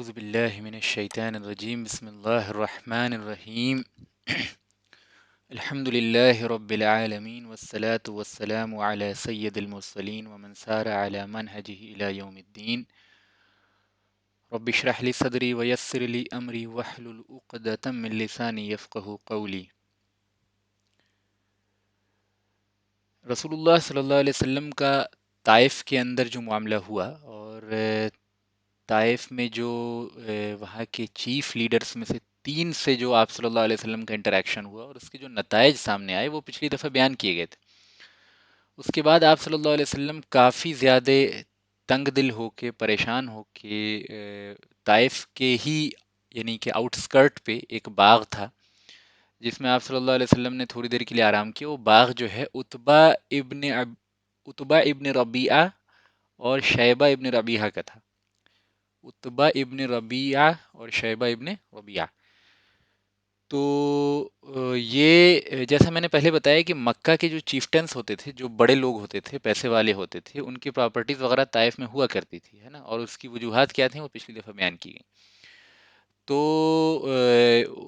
أعوذ بالله من الشيطان الرجيم بسم الله الرحمن الرحيم الحمد لله رب العالمين والصلاة والسلام على سيد المرسلين ومن سار على منهجه إلى يوم الدين رب اشرح لي صدري ويسر لي أمري واحلل عقدة من لساني يفقه قولي رسول اللہ صلی اللہ علیہ وسلم کا طائف کے اندر جو معاملہ ہوا اور طائف میں جو وہاں کے چیف لیڈرز میں سے 3 سے جو آپ صلی اللہ علیہ وسلم کا انٹریکشن ہوا اور اس کے جو نتائج سامنے آئے وہ پچھلی دفعہ بیان کیے گئے تھے. اس کے بعد آپ صلی اللہ علیہ وسلم کافی زیادہ تنگ دل ہو کے پریشان ہو کے طائف کے ہی یعنی کہ آؤٹ اسکرٹ پہ ایک باغ تھا جس میں آپ صلی اللہ علیہ وسلم نے تھوڑی دیر کے لیے آرام کیا. وہ باغ جو ہے اتبا ابن ربیعہ اور شیبہ ابن ربیعہ کا تھا. اتبا ابن ربیعہ اور شیبہ ابن ربیعہ. تو یہ جیسا میں نے پہلے بتایا کہ مکہ کے جو چیفٹنس ہوتے تھے، جو بڑے لوگ ہوتے تھے، پیسے والے ہوتے تھے، ان کی پراپرٹیز وغیرہ طائف میں ہوا کرتی تھی، ہے نا، اور اس کی وجوہات کیا تھیں وہ پچھلی دفعہ بیان کی گئی. تو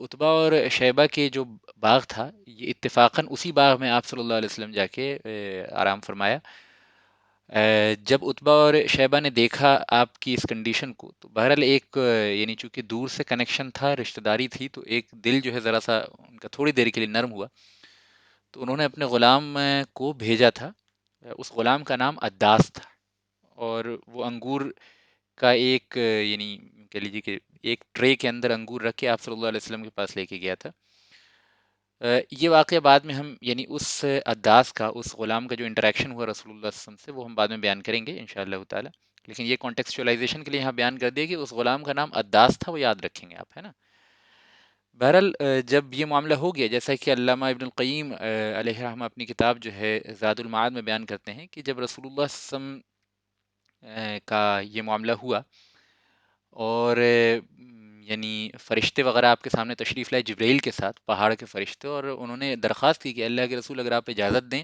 اتبا اور شیبہ کے جو باغ تھا یہ اتفاقاً اسی باغ میں آپ صلی اللہ علیہ وسلم جا کے آرام فرمایا. جب اتبا اور شیبہ نے دیکھا آپ کی اس کنڈیشن کو تو بہرحال ایک یعنی چونکہ دور سے کنیکشن تھا، رشتہ داری تھی، تو ایک دل جو ہے ذرا سا ان کا تھوڑی دیر کے لیے نرم ہوا. تو انہوں نے اپنے غلام کو بھیجا تھا. اس غلام کا نام عداس تھا اور وہ انگور کا ایک یعنی کہہ لیجیے کہ ایک ٹرے کے اندر انگور رکھ کے آپ صلی اللہ علیہ وسلم کے پاس لے کے گیا تھا. یہ واقعہ بعد میں ہم یعنی اس عداس کا، اس غلام کا جو انٹریکشن ہوا رسول اللہ صلی اللہ علیہ وسلم سے، وہ ہم بعد میں بیان کریں گے انشاءاللہ تعالی. لیکن یہ کانٹیکسچوائلائزیشن کے لیے یہاں بیان کر دیا کہ اس غلام کا نام عداس تھا، وہ یاد رکھیں گے آپ، ہے نا. بہرحال جب یہ معاملہ ہو گیا، جیسا کہ علامہ ابن القیم علیہ رحمہ اپنی کتاب جو ہے زاد المعاد میں بیان کرتے ہیں کہ جب رسول اللہ صلی اللہ علیہ وسلم کا یہ معاملہ ہوا اور یعنی فرشتے وغیرہ آپ کے سامنے تشریف لائے جبرائیل کے ساتھ، پہاڑ کے فرشتے، اور انہوں نے درخواست کی کہ اللہ کے رسول اگر آپ اجازت دیں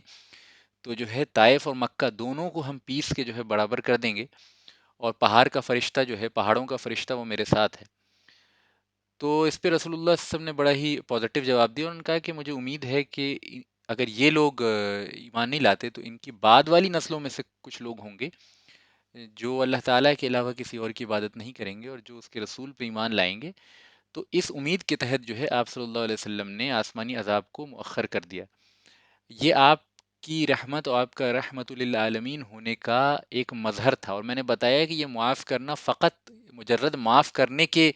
تو جو ہے طائف اور مکہ دونوں کو ہم پیس کے جو ہے برابر کر دیں گے، اور پہاڑ کا فرشتہ جو ہے، پہاڑوں کا فرشتہ، وہ میرے ساتھ ہے. تو اس پہ رسول اللہ صلی اللہ علیہ وسلم نے بڑا ہی پازیٹیو جواب دیا، اور انہوں نے کہا کہ مجھے امید ہے کہ اگر یہ لوگ ایمان نہیں لاتے تو ان کی بعد والی نسلوں میں سے کچھ لوگ ہوں گے جو اللہ تعالیٰ کے علاوہ کسی اور کی عبادت نہیں کریں گے اور جو اس کے رسول پہ ایمان لائیں گے. تو اس امید کے تحت جو ہے آپ صلی اللہ علیہ وسلم نے آسمانی عذاب کو مؤخر کر دیا. یہ آپ کی رحمت اور آپ کا رحمت للعالمین ہونے کا ایک مظہر تھا. اور میں نے بتایا کہ یہ معاف کرنا فقط مجرد معاف کرنے کے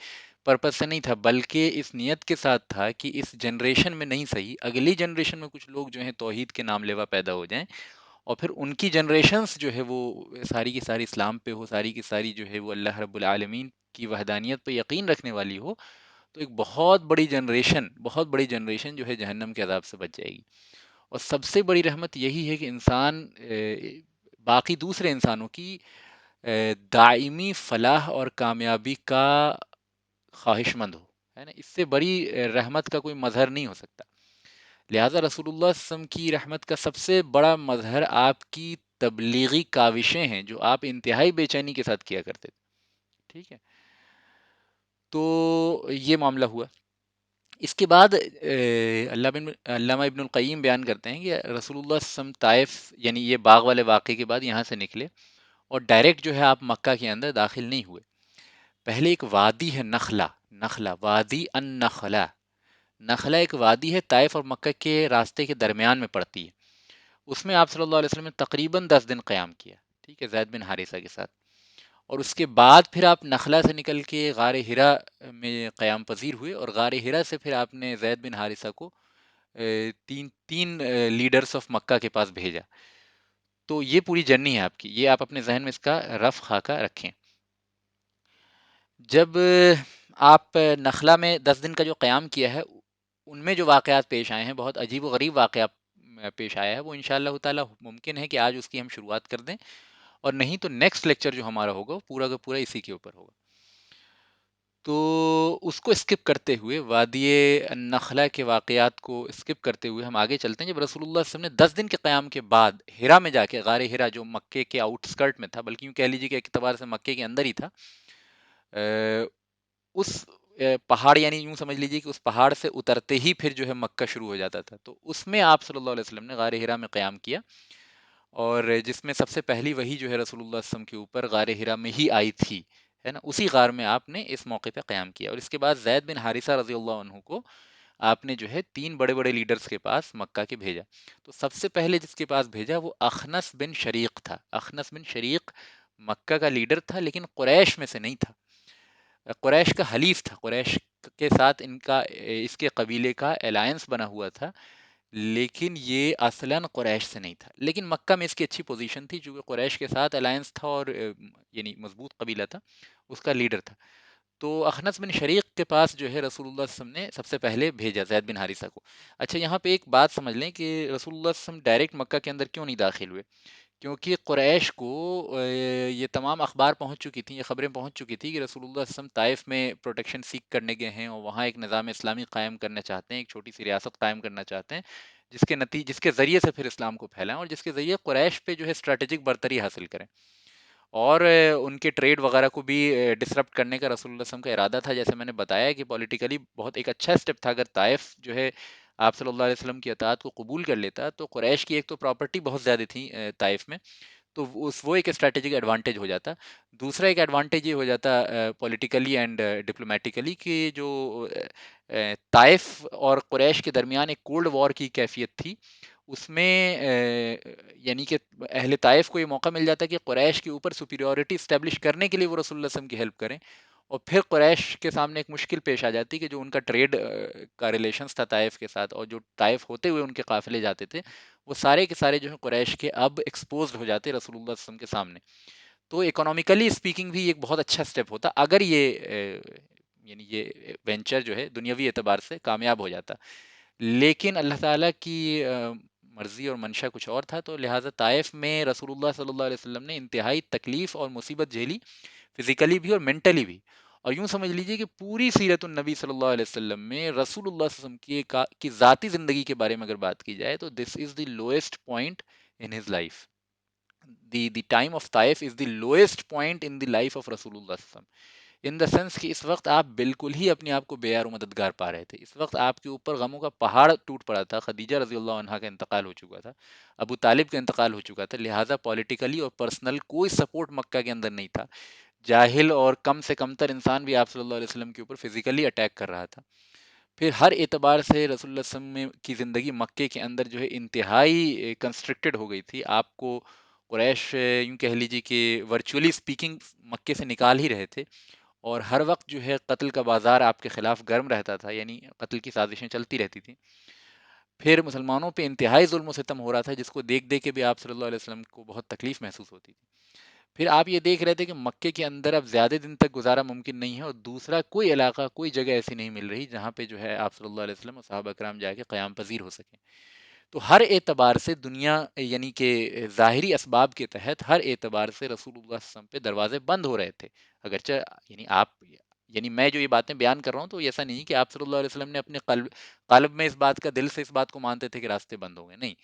پرپس سے نہیں تھا، بلکہ اس نیت کے ساتھ تھا کہ اس جنریشن میں نہیں صحیح، اگلی جنریشن میں کچھ لوگ جو ہیں توحید کے نام لیوا پیدا ہو جائیں، اور پھر ان کی جنریشنز جو ہے وہ ساری کی ساری اسلام پہ ہو، ساری کی ساری جو ہے وہ اللہ رب العالمین کی وحدانیت پہ یقین رکھنے والی ہو. تو ایک بہت بڑی جنریشن جو ہے جہنم کے عذاب سے بچ جائے گی. اور سب سے بڑی رحمت یہی ہے کہ انسان باقی دوسرے انسانوں کی دائمی فلاح اور کامیابی کا خواہش مند ہو، ہے نا. اس سے بڑی رحمت کا کوئی مظہر نہیں ہو سکتا. لہٰذا رسول اللہ صلی اللہ علیہ وسلم کی رحمت کا سب سے بڑا مظہر آپ کی تبلیغی کاوشیں ہیں جو آپ انتہائی بے چینی کے ساتھ کیا کرتے تھے. ٹھیک ہے. تو یہ معاملہ ہوا. اس کے بعد علامہ ابن القیم بیان کرتے ہیں کہ رسول اللہ صلی اللہ علیہ وسلم طائف یعنی یہ باغ والے واقعے کے بعد یہاں سے نکلے اور ڈائریکٹ جو ہے آپ مکہ کے اندر داخل نہیں ہوئے. پہلے ایک وادی ہے نخلا وادی النخلا. نخلا ایک وادی ہے، طائف اور مکہ کے راستے کے درمیان میں پڑتی ہے. اس میں آپ صلی اللہ علیہ وسلم نے تقریباً 10 دن قیام کیا، ٹھیک ہے، زید بن حارثہ کے ساتھ. اور اس کے بعد پھر آپ نخلا سے نکل کے غار ہرا میں قیام پذیر ہوئے، اور غار ہرا سے پھر آپ نے زید بن حارثہ کو تین لیڈرز آف مکہ کے پاس بھیجا. تو یہ پوری جرنی ہے آپ کی، یہ آپ اپنے ذہن میں اس کا رف خاکہ رکھیں. جب آپ نخلا میں 10 دن کا جو قیام کیا ہے ان میں جو واقعات پیش آئے ہیں، بہت عجیب و غریب واقعہ پیش آیا ہے، وہ انشاءاللہ تعالی ممکن ہے کہ آج اس کی ہم شروعات کر دیں، اور نہیں تو نیکسٹ لیکچر جو ہمارا ہوگا وہ پورا کا پورا اسی کے اوپر ہوگا. تو اس کو اسکپ کرتے ہوئے، وادی النخلا کے واقعات کو اسکپ کرتے ہوئے ہم آگے چلتے ہیں. جب رسول اللہ صلی اللہ علیہ وسلم نے 10 دن کے قیام کے بعد ہرا میں جا کے، غار ہرا جو مکے کے آؤٹ اسکرٹ میں تھا، بلکہ یوں کہہ لیجیے کہ ایک اعتبار سے مکے کے اندر ہی تھا، اس پہاڑ، یعنی یوں سمجھ لیجیے کہ اس پہاڑ سے اترتے ہی پھر جو ہے مکہ شروع ہو جاتا تھا، تو اس میں آپ صلی اللہ علیہ وسلم نے غار ہرا میں قیام کیا، اور جس میں سب سے پہلی وہی جو ہے رسول اللہ صلی اللہ علیہ وسلم کے اوپر غار ہرا میں ہی آئی تھی، ہے نا، اسی غار میں آپ نے اس موقع پہ قیام کیا، اور اس کے بعد زید بن حارثہ رضی اللہ عنہ کو آپ نے جو ہے 3 بڑے بڑے لیڈرز کے پاس مکہ کے بھیجا. تو سب سے پہلے جس کے پاس بھیجا وہ اخنس بن شریق تھا. اخنس بن شریق مکہ کا لیڈر تھا لیکن قریش میں سے نہیں تھا، قریش کا حلیف تھا، قریش کے ساتھ ان کا اس کے قبیلے کا الائنس بنا ہوا تھا، لیکن یہ اصلاً قریش سے نہیں تھا، لیکن مکہ میں اس کی اچھی پوزیشن تھی چونکہ قریش کے ساتھ الائنس تھا اور یعنی مضبوط قبیلہ تھا، اس کا لیڈر تھا. تو اخنس بن شریق کے پاس جو ہے رسول اللہ صلی اللہ علیہ وسلم نے سب سے پہلے بھیجا زید بن حارثہ کو. اچھا یہاں پہ ایک بات سمجھ لیں کہ رسول اللہ صلی اللہ علیہ وسلم ڈائریکٹ مکہ کے اندر کیوں نہیں داخل ہوئے، کیونکہ قریش کو یہ تمام اخبار پہنچ چکی تھیں، یہ خبریں پہنچ چکی تھیں کہ رسول اللہ صلی اللہ علیہ وسلم طائف میں پروٹیکشن سیکھ کرنے گئے ہیں اور وہاں ایک نظام اسلامی قائم کرنا چاہتے ہیں، ایک چھوٹی سی ریاست قائم کرنا چاہتے ہیں، جس کے ذریعے سے پھر اسلام کو پھیلائیں اور جس کے ذریعے قریش پہ جو ہے اسٹریٹجک برتری حاصل کریں، اور ان کے ٹریڈ وغیرہ کو بھی ڈسرپٹ کرنے کا رسول اللہ صلی اللہ علیہ وسلم کا ارادہ تھا. جیسے میں نے بتایا کہ پولیٹیکلی بہت ایک اچھا اسٹیپ تھا، اگر طائف جو ہے آپ صلی اللہ علیہ وسلم کی اطاعت کو قبول کر لیتا تو قریش کی ایک تو پراپرٹی بہت زیادہ تھی طائف میں، تو وہ ایک اسٹریٹجک ایڈوانٹیج ہو جاتا. دوسرا ایک ایڈوانٹیج یہ ہو جاتا پولیٹیکلی اینڈ ڈپلومیٹیکلی کہ جو طائف اور قریش کے درمیان ایک کولڈ وار کی کیفیت تھی، اس میں یعنی کہ اہل طائف کو یہ موقع مل جاتا ہے کہ قریش کے اوپر سپیریورٹی اسٹیبلش کرنے کے لیے وہ رسول اللہ صلی اللہ علیہ وسلم کی ہیلپ کریں، اور پھر قریش کے سامنے ایک مشکل پیش آ جاتی کہ جو ان کا ٹریڈ کا ریلیشنس تھا طائف کے ساتھ، اور جو طائف ہوتے ہوئے ان کے قافلے جاتے تھے وہ سارے کے سارے جو ہیں قریش کے اب ایکسپوزڈ ہو جاتے رسول اللہ صلی اللہ علیہ وسلم کے سامنے. تو اکنامیکلی اسپیکنگ بھی ایک بہت اچھا اسٹیپ ہوتا اگر یعنی یہ وینچر جو ہے دنیاوی اعتبار سے کامیاب ہو جاتا، لیکن اللہ تعالیٰ کی مرضی اور منشا کچھ اور تھا، تو لہٰذا طائف میں رسول اللہ صلی اللہ علیہ وسلم نے انتہائی تکلیف اور مصیبت جھیلی، فزیکلی بھی اور مینٹلی بھی. اور یوں سمجھ لیجئے کہ پوری سیرت النبی صلی اللہ علیہ وسلم میں رسول اللہ صلی اللہ علیہ وسلم کی ذاتی زندگی کے بارے میں اگر بات کی جائے تو this is the lowest point in his life. The time of Taif is the lowest point in the life of رسول اللہ صلی اللہ علیہ وسلم، ان دا سینس کہ اس وقت آپ بالکل ہی اپنے آپ کو بے یار و مددگار پا رہے تھے، اس وقت آپ کے اوپر غموں کا پہاڑ ٹوٹ پڑا تھا، خدیجہ رضی اللہ عنہا کا انتقال ہو چکا تھا، ابو طالب کا انتقال ہو چکا تھا، لہٰذا پولیٹیکلی اور پرسنل کوئی سپورٹ مکہ کے اندر نہیں تھا، جاہل اور کم سے کم تر انسان بھی آپ صلی اللہ علیہ وسلم کے اوپر فزیکلی اٹیک کر رہا تھا. پھر ہر اعتبار سے رسول اللہ صلی اللہ علیہ وسلم کی زندگی مکے کے اندر جو ہے انتہائی کنسٹرکٹڈ ہو گئی تھی. آپ کو قریش یوں کہہ لیجیے کہ ورچولی اسپیکنگ مکے سے نکال ہی رہے تھے، اور ہر وقت جو ہے قتل کا بازار آپ کے خلاف گرم رہتا تھا، یعنی قتل کی سازشیں چلتی رہتی تھیں. پھر مسلمانوں پہ انتہائی ظلم و ستم ہو رہا تھا جس کو دیکھ دیکھ کے بھی آپ صلی اللہ علیہ وسلم کو بہت تکلیف محسوس ہوتی تھی. پھر آپ یہ دیکھ رہے تھے کہ مکے کے اندر اب زیادہ دن تک گزارا ممکن نہیں ہے، اور دوسرا کوئی علاقہ کوئی جگہ ایسی نہیں مل رہی جہاں پہ جو ہے آپ صلی اللہ علیہ وسلم اور صحابہ کرام جا کے قیام پذیر ہو سکیں. تو ہر اعتبار سے دنیا یعنی کہ ظاہری اسباب کے تحت ہر اعتبار سے رسول اللہ صلی اللہ علیہ وسلم پہ دروازے بند ہو رہے تھے. اگرچہ یعنی یعنی میں جو یہ باتیں بیان کر رہا ہوں تو ایسا نہیں کہ آپ صلی اللہ علیہ وسلم نے اپنے قلب میں اس بات کا، دل سے اس بات کو مانتے تھے کہ راستے بند ہو گئے، نہیں،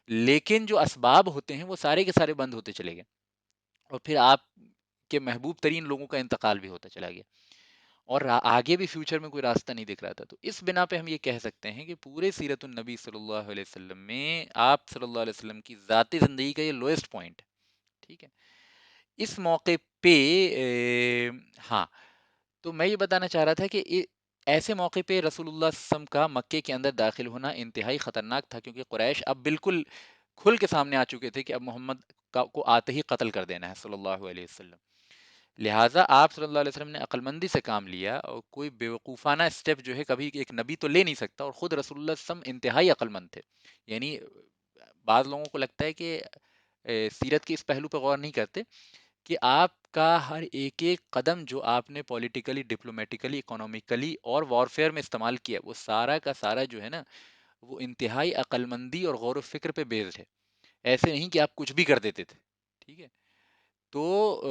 لیکن جو اسباب ہوتے ہیں وہ سارے کے سارے بند ہوتے چلے گئے، اور پھر آپ کے محبوب ترین لوگوں کا انتقال بھی ہوتا چلا گیا، اور آگے بھی فیوچر میں کوئی راستہ نہیں دکھ رہا تھا. تو اس بنا پہ ہم یہ کہہ سکتے ہیں کہ پورے سیرت النبی صلی اللہ علیہ وسلم میں آپ صلی اللہ علیہ وسلم کی ذاتی زندگی کا یہ لوئسٹ پوائنٹ ہے. ٹھیک ہے، اس موقع پہ ہاں، تو میں یہ بتانا چاہ رہا تھا کہ ایسے موقع پہ رسول اللہ صلی اللہ علیہ وسلم کا مکے کے اندر داخل ہونا انتہائی خطرناک تھا، کیونکہ قریش اب بالکل کھل کے سامنے آ چکے تھے کہ اب محمد کو آتے ہی قتل کر دینا ہے صلی اللہ علیہ وسلم. لہٰذا آپ صلی اللہ علیہ وسلم نے عقل مندی سے کام لیا، اور کوئی بیوقوفانہ اسٹیپ جو ہے کبھی ایک نبی تو لے نہیں سکتا، اور خود رسول اللہ صلی اللہ علیہ وسلم انتہائی عقل مند تھے. یعنی بعض لوگوں کو لگتا ہے کہ سیرت کے اس پہلو پہ غور نہیں کرتے کہ آپ کا ہر ایک ایک قدم جو آپ نے پولیٹیکلی، ڈپلومیٹیکلی، اکنامیکلی اور وارفیئر میں استعمال کیا، وہ سارا کا سارا جو ہے نا وہ انتہائی عقل مندی اور غور و فکر پہ بیسڈ ہے. ایسے نہیں کہ آپ کچھ بھی کر دیتے تھے. ٹھیک ہے، تو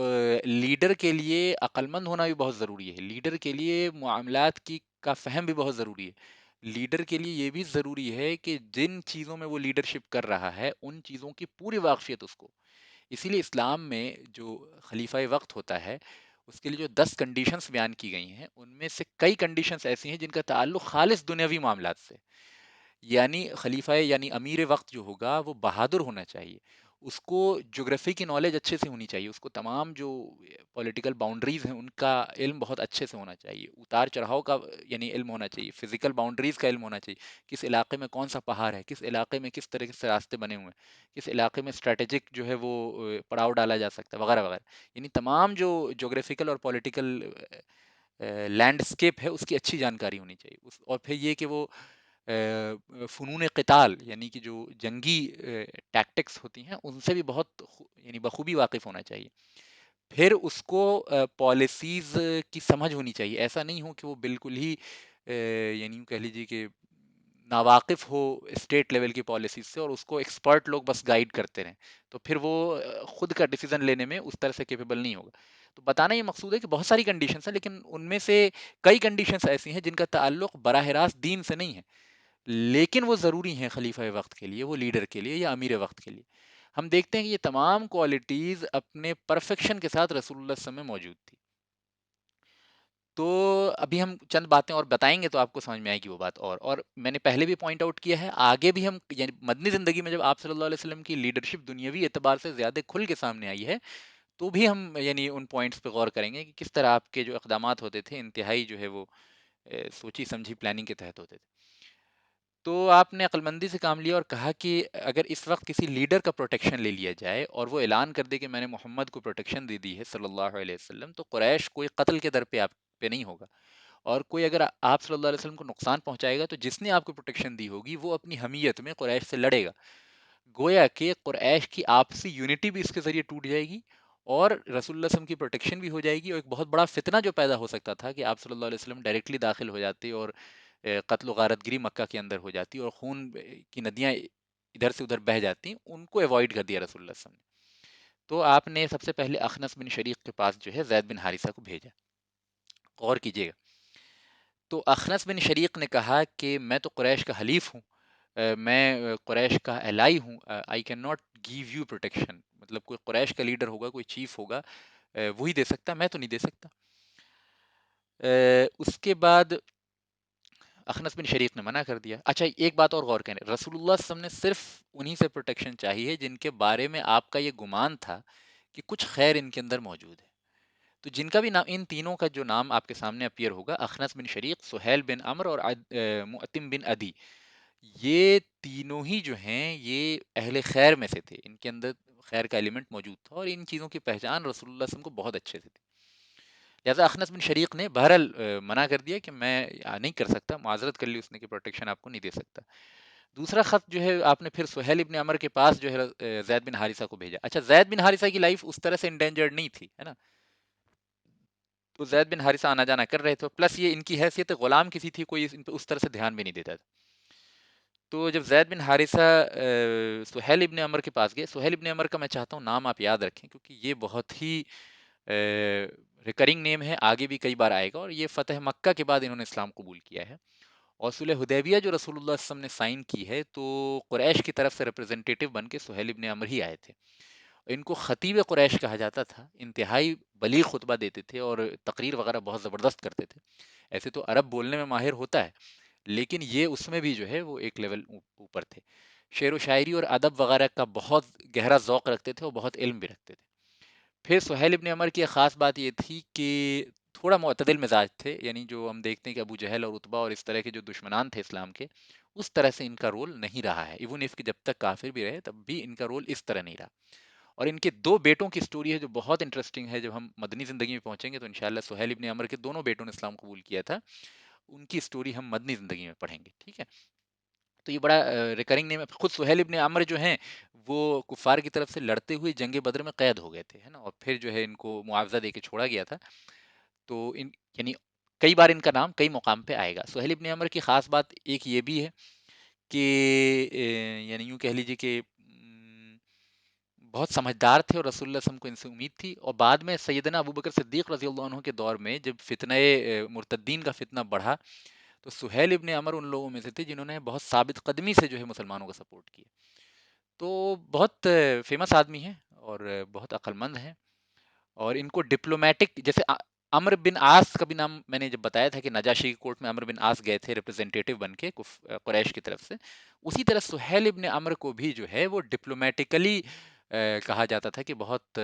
لیڈر کے لیے عقل مند ہونا بھی بہت ضروری ہے، لیڈر کے لیے معاملات کا فہم بھی بہت ضروری ہے، لیڈر کے لیے یہ بھی ضروری ہے کہ جن چیزوں میں وہ لیڈرشپ کر رہا ہے ان چیزوں کی پوری واقفیت اس کو. اسی لیے اسلام میں جو خلیفہ وقت ہوتا ہے اس کے لیے جو 10 کنڈیشنز بیان کی گئی ہیں ان میں سے کئی کنڈیشنز ایسی ہیں جن کا تعلق خالص دنیاوی معاملات سے، یعنی خلیفہ یعنی امیر وقت جو ہوگا وہ بہادر ہونا چاہیے، اس کو جغرافی کی نالج اچھے سے ہونی چاہیے، اس کو تمام جو پولیٹیکل باؤنڈریز ہیں ان کا علم بہت اچھے سے ہونا چاہیے، اتار چڑھاؤ کا یعنی علم ہونا چاہیے، فزیکل باؤنڈریز کا علم ہونا چاہیے، کس علاقے میں کون سا پہاڑ ہے، کس علاقے میں کس طرح سے راستے بنے ہوئے ہیں، کس علاقے میں اسٹریٹجک جو ہے وہ پڑاؤ ڈالا جا سکتا ہے وغیرہ وغیرہ، یعنی تمام جو جغرافیکل اور پولیٹیکل لینڈسکیپ ہے اس کی اچھی جانکاری ہونی چاہیے، اور پھر یہ کہ وہ فنون قتال یعنی کہ جو جنگی ٹیکٹکس ہوتی ہیں ان سے بھی بہت یعنی بخوبی واقف ہونا چاہیے، پھر اس کو پالیسیز کی سمجھ ہونی چاہیے، ایسا نہیں ہو کہ وہ بالکل ہی یعنی یوں کہہ لیجیے کہ ناواقف ہو اسٹیٹ لیول کی پالیسیز سے اور اس کو ایکسپرٹ لوگ بس گائیڈ کرتے رہیں، تو پھر وہ خود کا ڈیسیزن لینے میں اس طرح سے کیپیبل نہیں ہوگا۔ تو بتانا یہ مقصود ہے کہ بہت ساری کنڈیشنز ہیں لیکن ان میں سے کئی کنڈیشنز ایسی ہیں جن کا تعلق براہ راست دین سے نہیں ہے، لیکن وہ ضروری ہیں خلیفہ وقت کے لیے، وہ لیڈر کے لیے یا امیر وقت کے لیے۔ ہم دیکھتے ہیں کہ یہ تمام کوالٹیز اپنے پرفیکشن کے ساتھ رسول اللہ صلی اللہ علیہ وسلم میں موجود تھی۔ تو ابھی ہم چند باتیں اور بتائیں گے تو آپ کو سمجھ میں آئے گی وہ بات، اور میں نے پہلے بھی پوائنٹ آؤٹ کیا ہے، آگے بھی ہم یعنی مدنی زندگی میں جب آپ صلی اللہ علیہ وسلم کی لیڈرشپ دنیاوی اعتبار سے زیادہ کھل کے سامنے آئی ہے تو بھی ہم یعنی ان پوائنٹس پہ غور کریں گے کہ کس طرح آپ کے جو اقدامات ہوتے تھے انتہائی جو ہے وہ سوچی سمجھی پلاننگ کے تحت ہوتے تھے۔ تو آپ نے عقل مندی سے کام لیا اور کہا کہ اگر اس وقت کسی لیڈر کا پروٹیکشن لے لیا جائے اور وہ اعلان کر دے کہ میں نے محمد کو پروٹیکشن دے دی ہے صلی اللہ علیہ وسلم، تو قریش کوئی قتل کے در پہ آپ پہ نہیں ہوگا، اور کوئی اگر آپ صلی اللہ علیہ وسلم کو نقصان پہنچائے گا تو جس نے آپ کو پروٹیکشن دی ہوگی وہ اپنی حمیت میں قریش سے لڑے گا، گویا کہ قریش کی آپسی یونٹی بھی اس کے ذریعے ٹوٹ جائے گی اور رسول اللہ صلی اللہ علیہ وسلم کی پروٹیکشن بھی ہو جائے گی، اور ایک بہت بڑا فتنہ جو پیدا ہو سکتا تھا کہ آپ صلی اللہ علیہ وسلم ڈائریکٹلی داخل ہو جاتے اور قتل و غارت گری مکہ کے اندر ہو جاتی اور خون کی ندیاں ادھر سے ادھر بہہ جاتی، ان کو اوائڈ کر دیا رسول اللہ صلی اللہ علیہ وسلم نے۔ تو آپ نے سب سے پہلے اخنس بن شریق کے پاس جو ہے زید بن حارثہ کو بھیجا، غور کیجیے گا۔ تو اخنس بن شریق نے کہا کہ میں تو قریش کا حلیف ہوں، میں قریش کا الائی ہوں، I can not give U protection, مطلب کوئی قریش کا لیڈر ہوگا، کوئی چیف ہوگا، وہی دے سکتا، میں تو نہیں دے سکتا۔ اس کے بعد اخنس بن شریق نے منع کر دیا۔ اچھا ایک بات اور غور کریں، رسول اللہ صلی اللہ علیہ وسلم نے صرف انہی سے پروٹیکشن چاہیے جن کے بارے میں آپ کا یہ گمان تھا کہ کچھ خیر ان کے اندر موجود ہے، تو جن کا بھی نام، ان تینوں کا جو نام آپ کے سامنے اپیئر ہوگا، اخنس بن شریق، سہیل بن عمر اور معتم بن عدی، یہ تینوں ہی جو ہیں یہ اہل خیر میں سے تھے، ان کے اندر خیر کا ایلیمنٹ موجود تھا اور ان چیزوں کی پہچان رسول اللہ صلی اللہ علیہ وسلم کو بہت اچھے سے تھی، لہٰذا اخنس بن شریق نے بہرحال منع کر دیا کہ میں نہیں کر سکتا، معذرت کر لی اس نے کہ پروٹیکشن آپ کو نہیں دے سکتا۔ دوسرا خط جو ہے آپ نے پھر سہیل ابن عمر کے پاس جو ہے زید بن حارثہ کو بھیجا۔ اچھا زید بن حارثہ کی لائف اس طرح سے انڈینجرڈ نہیں تھی، ہے نا، تو زید بن حارثہ آنا جانا کر رہے تھے، پلس یہ ان کی حیثیت غلام کسی تھی، کوئی ان پہ اس طرح سے دھیان بھی نہیں دیتا تھا۔ تو جب زید بن حارثہ سہیل ابن عمر کے پاس گئے، سہیل ابن عمر کا میں چاہتا ہوں نام آپ یاد رکھیں کیونکہ یہ بہت ہی ریکرنگ نیم ہے، آگے بھی کئی بار آئے گا، اور یہ فتح مکہ کے بعد انہوں نے اسلام قبول کیا ہے، اور صلح حدیبیہ جو رسول اللہ صلی اللہ علیہ وسلم نے سائن کی ہے تو قریش کی طرف سے ریپرزنٹیٹیو بن کے سہیل ابن عمر ہی آئے تھے، ان کو خطیب قریش کہا جاتا تھا، انتہائی بلیغ خطبہ دیتے تھے اور تقریر وغیرہ بہت زبردست کرتے تھے، ایسے تو عرب بولنے میں ماہر ہوتا ہے لیکن یہ اس میں بھی جو ہے وہ ایک لیول اوپر تھے، شعر و شاعری اور ادب وغیرہ کا بہت گہرا ذوق رکھتے تھے اور بہت علم بھی رکھتے تھے۔ پھر سہیل ابن عمر کی ایک خاص بات یہ تھی کہ تھوڑا معتدل مزاج تھے، یعنی جو ہم دیکھتے ہیں کہ ابو جہل اور عتبہ اور اس طرح کے جو دشمنان تھے اسلام کے، اس طرح سے ان کا رول نہیں رہا ہے، ایون اف کہ جب تک کافر بھی رہے تب بھی ان کا رول اس طرح نہیں رہا، اور ان کے دو بیٹوں کی سٹوری ہے جو بہت انٹرسٹنگ ہے، جب ہم مدنی زندگی میں پہنچیں گے تو انشاءاللہ سہیل ابن عمر کے دونوں بیٹوں نے اسلام قبول کیا تھا، ان کی سٹوری ہم مدنی زندگی میں پڑھیں گے، ٹھیک ہے۔ تو یہ بڑا ریکرنگ نیم ہے، خود سہیل ابن عمر جو ہیں وہ کفار کی طرف سے لڑتے ہوئے جنگ بدر میں قید ہو گئے تھے، ہے نا، اور پھر جو ہے ان کو معاوضہ دے کے چھوڑا گیا تھا، تو ان یعنی کئی بار ان کا نام کئی مقام پہ آئے گا۔ سہیل ابن عمر کی خاص بات ایک یہ بھی ہے کہ یعنی یوں کہہ لیجیے کہ بہت سمجھدار تھے اور رسول اللہ صلی اللہ علیہ وسلم کو ان سے امید تھی، اور بعد میں سیدنا ابوبکر صدیق رضی اللہ عنہ کے دور میں جب فتنہ مرتدین کا فتنہ بڑھا تو سہیل ابن عمر ان لوگوں میں سے تھے جنہوں نے بہت ثابت قدمی سے جو ہے مسلمانوں کا سپورٹ کیا، تو بہت فیمس آدمی ہیں اور بہت عقل مند ہیں، اور ان کو ڈپلومیٹک، جیسے عمرو بن عاص کا بھی نام میں نے جب بتایا تھا کہ نجاشی کی کورٹ میں عمرو بن عاص گئے تھے ریپرزینٹیٹو بن کے قریش کی طرف سے، اسی طرح سہیل ابن عمرو کو بھی جو ہے وہ ڈپلومیٹکلی کہا جاتا تھا کہ بہت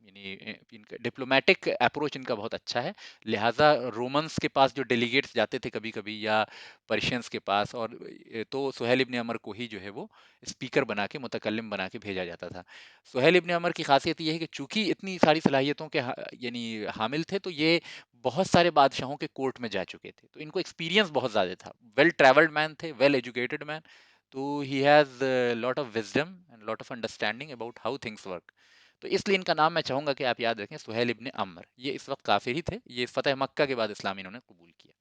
یعنی ان کا ڈپلومیٹک اپروچ ان کا بہت اچھا ہے، لہٰذا رومنس کے پاس جو ڈیلیگیٹس جاتے تھے کبھی کبھی، یا پرشینس کے پاس، اور تو سہیل ابن عمر کو ہی جو ہے وہ اسپیکر بنا کے، متکلم بنا کے بھیجا جاتا تھا۔ سہیل ابن عمر کی خاصیت یہ ہے کہ چونکہ اتنی ساری صلاحیتوں کے یعنی حامل تھے، تو یہ بہت سارے بادشاہوں کے کورٹ میں جا چکے تھے، تو ان کو ایکسپیرینس بہت زیادہ تھا، ویل ٹریولڈ مین تھے، ویل ایجوکیٹڈ مین، تو he has lot of wisdom and lot of understanding about how things work, تو اس لیے ان کا نام میں چاہوں گا کہ آپ یاد رکھیں، سہیل ابن عمر۔ یہ اس وقت کافر ہی تھے، یہ فتح مکہ کے بعد اسلام انہوں نے قبول کیا۔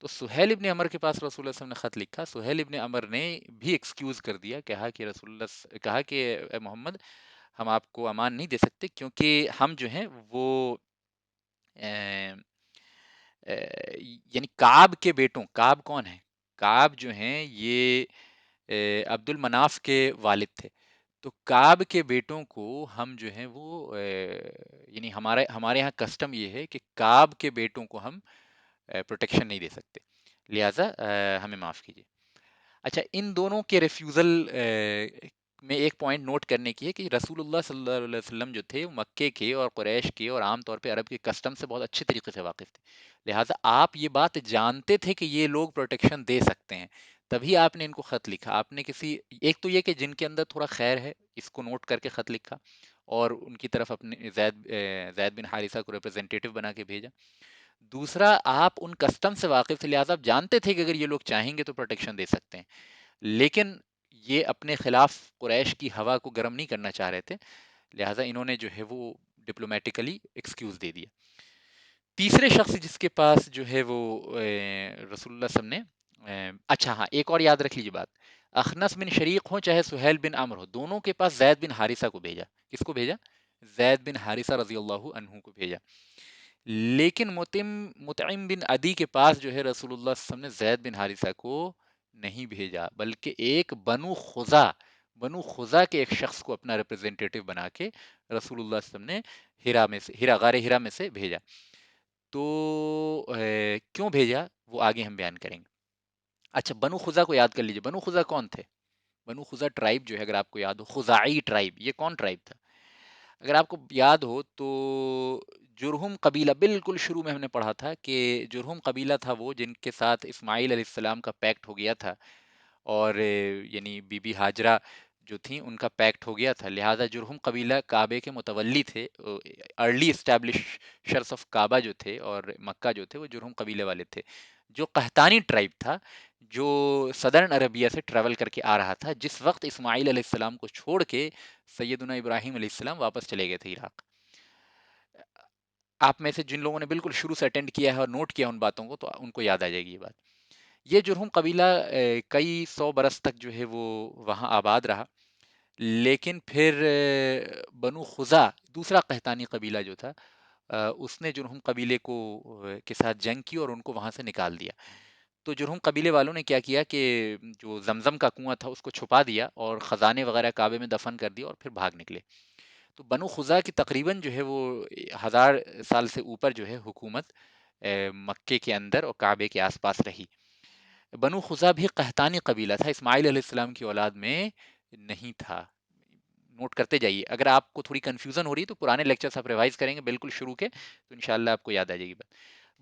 تو سہیل ابن عمر کے پاس رسول اللہ صلی اللہ علیہ وسلم نے خط لکھا، سہیل ابن عمر نے بھی ایکسکیوز کر دیا، کہا کہ رسول اللہ، کہا کہ اے محمد، ہم آپ کو امان نہیں دے سکتے، کیونکہ ہم جو ہیں وہ یعنی کعب کے بیٹوں، کعب کون ہے؟ کعب جو ہیں یہ عبد المناف کے والد تھے، تو کعب کے بیٹوں کو ہم جو ہیں وہ یعنی ہمارے یہاں کسٹم یہ ہے کہ کعب کے بیٹوں کو ہم پروٹیکشن نہیں دے سکتے، لہٰذا ہمیں معاف کیجیے۔ اچھا، ان دونوں کے ریفیوزل میں ایک پوائنٹ نوٹ کرنے کی ہے کہ رسول اللہ صلی اللہ علیہ وسلم جو تھے، مکے کے اور قریش کے اور عام طور پہ عرب کے کسٹم سے بہت اچھے طریقے سے واقف تھے، لہٰذا آپ یہ بات جانتے تھے کہ یہ لوگ پروٹیکشن دے سکتے ہیں، تبھی آپ نے ان کو خط لکھا۔ آپ نے کسی ایک تو یہ کہ جن کے اندر تھوڑا خیر ہے اس کو نوٹ کر کے خط لکھا، اور ان کی طرف اپنے زید بن حارثہ کو ریپرزینٹیٹو بنا کے بھیجا۔ دوسرا، آپ ان کسٹم سے واقف تھے، لہٰذا آپ جانتے تھے کہ اگر یہ لوگ چاہیں گے تو پروٹیکشن دے سکتے ہیں، لیکن یہ اپنے خلاف قریش کی ہوا کو گرم نہیں کرنا چاہ رہے تھے، لہٰذا انہوں نے جو ہے وہ ڈپلومیٹیکلی ایکسکیوز دے دیا۔ تیسرے شخص جس کے پاس جو ہے وہ رسول اللہ صلی اللہ علیہ وسلم نے اچھا ہاں، ایک اور یاد رکھ لیجیے بات، اخنس بن شریق ہو چاہے سہیل بن عمر ہو، دونوں کے پاس زید بن حارثہ کو بھیجا۔ کس کو بھیجا؟ زید بن حارثہ رضی اللہ عنہ کو بھیجا، لیکن مطعم بن عدی کے پاس جو ہے رسول اللہ صلی اللہ علیہ وسلم نے زید بن حارثہ کو نہیں بھیجا، بلکہ ایک بنو خزا کے ایک شخص کو اپنا ریپرزینٹیٹو بنا کے رسول اللہ صلی اللہ علیہ وسلم نے غار ہرا میں سے بھیجا۔ تو کیوں بھیجا وہ آگے ہم بیان کریں گے۔ اچھا، بنو خزا کو یاد کر لیجیے، بنو خزا کون تھے؟ بنو خزا ٹرائب جو ہے، اگر آپ کو یاد ہو، خزاعی ٹرائب، یہ کون ٹرائب تھا؟ اگر آپ کو یاد ہو تو جرہم قبیلہ، بالکل شروع میں ہم نے پڑھا تھا کہ جرہم قبیلہ تھا وہ جن کے ساتھ اسماعیل علیہ السلام کا پیکٹ ہو گیا تھا، اور یعنی بی بی ہاجرہ جو تھیں ان کا پیکٹ ہو گیا تھا، لہٰذا جرہم قبیلہ کعبے کے متولی تھے، ارلی اسٹیبلشرز آف کعبہ جو تھے اور مکہ جو تھے وہ جرہم قبیلے والے تھے، جو قحطانی ٹرائب تھا، جو صدرن عربیہ سے ٹریول کر کے آ رہا تھا جس وقت اسماعیل علیہ السلام کو چھوڑ کے سیدنا ابراہیم علیہ السلام واپس چلے گئے تھے عراق۔ آپ میں سے جن لوگوں نے بالکل شروع سے اٹینڈ کیا ہے اور نوٹ کیا ان باتوں کو، تو ان کو یاد آ جائے گی یہ بات۔ یہ جرہم قبیلہ کئی سو برس تک جو ہے وہ وہاں آباد رہا، لیکن پھر بنو خزا، دوسرا قحطانی قبیلہ جو تھا، اس نے جرہم قبیلے کو کے ساتھ جنگ کی اور ان کو وہاں سے نکال دیا۔ تو جرہم قبیلے والوں نے کیا کیا کہ جو زمزم کا کنواں تھا اس کو چھپا دیا اور خزانے وغیرہ کعبے میں دفن کر دیا اور پھر بھاگ نکلے۔ تو بنو خزا کی تقریباً جو ہے وہ 1000 سال سے اوپر جو ہے حکومت مکے کے اندر اور کعبے کے آس پاس رہی۔ بنو خزا بھی قحطانی قبیلہ تھا، اسماعیل علیہ السلام کی اولاد میں نہیں تھا۔ نوٹ کرتے جائیے، اگر آپ کو تھوڑی کنفیوژن ہو رہی ہے تو پرانے لیکچرز آپ ریوائز کریں گے بالکل شروع کے، تو انشاءاللہ آپ کو یاد آ جائے گی بات۔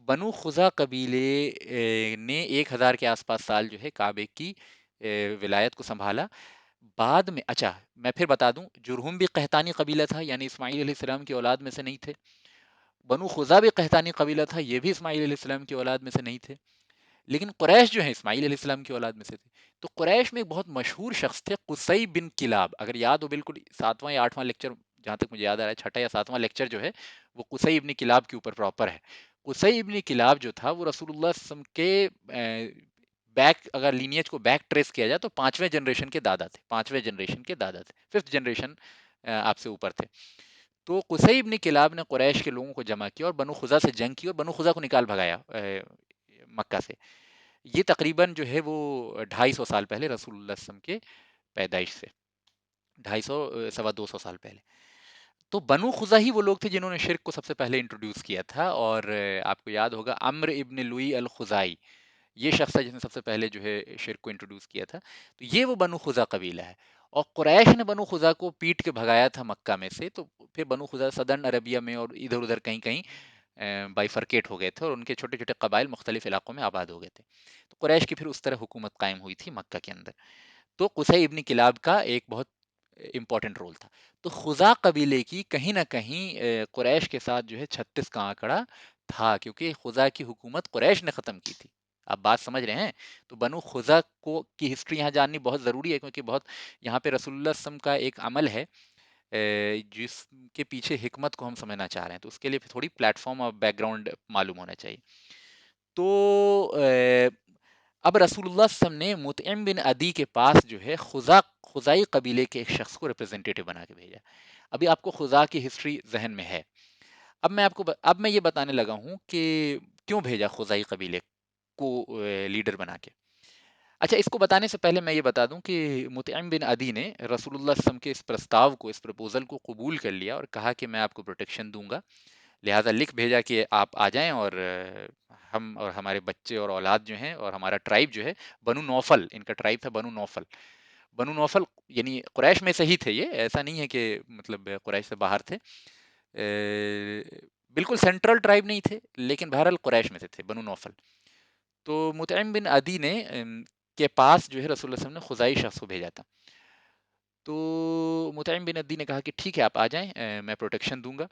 بنو خزا قبیلے نے 1000 کے آس پاس سال جو ہے کعبے کی ولایت کو سنبھالا۔ بعد میں، اچھا میں پھر بتا دوں، جرہم بھی قحطانی قبیلہ تھا، یعنی اسماعیل علیہ السلام کی اولاد میں سے نہیں تھے۔ بنو خزا بھی قحطانی قبیلہ تھا، یہ بھی اسماعیل علیہ السلام کی اولاد میں سے نہیں تھے، لیکن قریش جو ہیں اسماعیل علیہ السلام کی اولاد میں سے تھے۔ تو قریش میں ایک بہت مشہور شخص تھے قصی بن کلاب، اگر یاد ہو، بالکل 7واں یا 8واں لیکچر، جہاں تک مجھے یاد آ رہا ہے 6واں یا 7واں لیکچر جو ہے وہ قصی ابن کلاب کے اوپر پراپر ہے۔ قصی ابن کلاب جو تھا وہ رسول اللہ صلی اللہ علیہ وسلم کے بیک، اگر لینیج کو بیک ٹریس کیا جائے تو 5ویں جنریشن کے دادا تھے، 5ویں جنریشن کے دادا تھے، 5th جنریشن آپ سے اوپر تھے۔ تو قصی ابن کلاب نے قریش کے لوگوں کو جمع کیا اور بنو خزا سے جنگ کی اور بنو خزا کو نکال بھگایا مکہ سے۔ یہ تقریباً جو ہے وہ 250 سال پہلے رسول اللہ صلی اللہ علیہ وسلم کے پیدائش سے، 250 سوا 200 سال پہلے۔ تو بنو خزا ہی وہ لوگ تھے جنہوں نے شرک کو سب سے پہلے انٹروڈیوس کیا تھا، اور آپ کو یاد ہوگا عمرو ابن لوئی الخزائی، یہ شخص ہے جس نے سب سے پہلے جو ہے شرک کو انٹروڈیوس کیا تھا. تو یہ وہ بنو خزا قبیلہ ہے، اور قریش نے بنو خزا کو پیٹ کے بھگایا تھا مکہ میں سے. تو پھر بنو خزا صدرن عربیہ میں اور ادھر ادھر کہیں کہیں بائیفرکیٹ ہو گئے تھے، اور ان کے چھوٹے چھوٹے قبائل مختلف علاقوں میں آباد ہو گئے تھے. تو قریش کی پھر اس طرح حکومت قائم ہوئی تھی مکہ کے اندر. تو قصی ابن کلاب کا ایک بہت امپورٹنٹ رول تھا. تو خزا قبیلے کی کہیں نہ کہیں قریش کے ساتھ جو ہے 36 کا آنکڑا تھا، کیونکہ خزا کی حکومت قریش نے ختم کی تھی. آپ بات سمجھ رہے ہیں؟ تو بنو خزا کو کی ہسٹری یہاں جاننی بہت ضروری ہے، کیونکہ بہت یہاں پہ رسول اللہ صلی اللہ علیہ وسلم کا ایک عمل ہے جس کے پیچھے حکمت کو ہم سمجھنا چاہ رہے ہیں، تو اس کے لیے تھوڑی پلیٹ فارم اور بیک گراؤنڈ معلوم ہونا چاہیے. تو اب رسول اللہ صلی اللہ علیہ وسلم نے مطعم بن عدی کے پاس جو ہے خزائی قبیلے کے ایک شخص کو ریپرزینٹیٹو بنا کے بھیجا. ابھی آپ کو خزا کی ہسٹری ذہن میں ہے. اب میں یہ بتانے لگا ہوں کہ کیوں بھیجا خزائی قبیلے کو لیڈر بنا کے. اچھا، اس کو بتانے سے پہلے میں یہ بتا دوں کہ مطعم بن عدی نے رسول اللہ صلی اللہ علیہ وسلم کے اس پرستاو کو، اس پرپوزل کو قبول کر لیا، اور کہا کہ میں آپ کو پروٹیکشن دوں گا. لہٰذا لکھ بھیجا کہ آپ آ جائیں، اور ہم اور ہمارے بچے اور اولاد جو ہیں، اور ہمارا ٹرائب جو ہے بنو نوفل، ان کا ٹرائب تھا بنو نوفل. بنو نوفل یعنی قریش میں سے ہی تھے، یہ ایسا نہیں ہے کہ مطلب قریش سے باہر تھے، بالکل سینٹرل ٹرائب نہیں تھے، لیکن بہرحال قریش میں سے تھے، بنو نوفل. تو مطعم بن عدی نے کے پاس جو ہے رسول اللہ صلی اللہ علیہ وسلم نے خزائی شخص کو بھیجا تھا. تو مطعم بن عدی نے کہا کہ ٹھیک ہے آپ آ جائیں، میں پروٹیکشن دوں گا.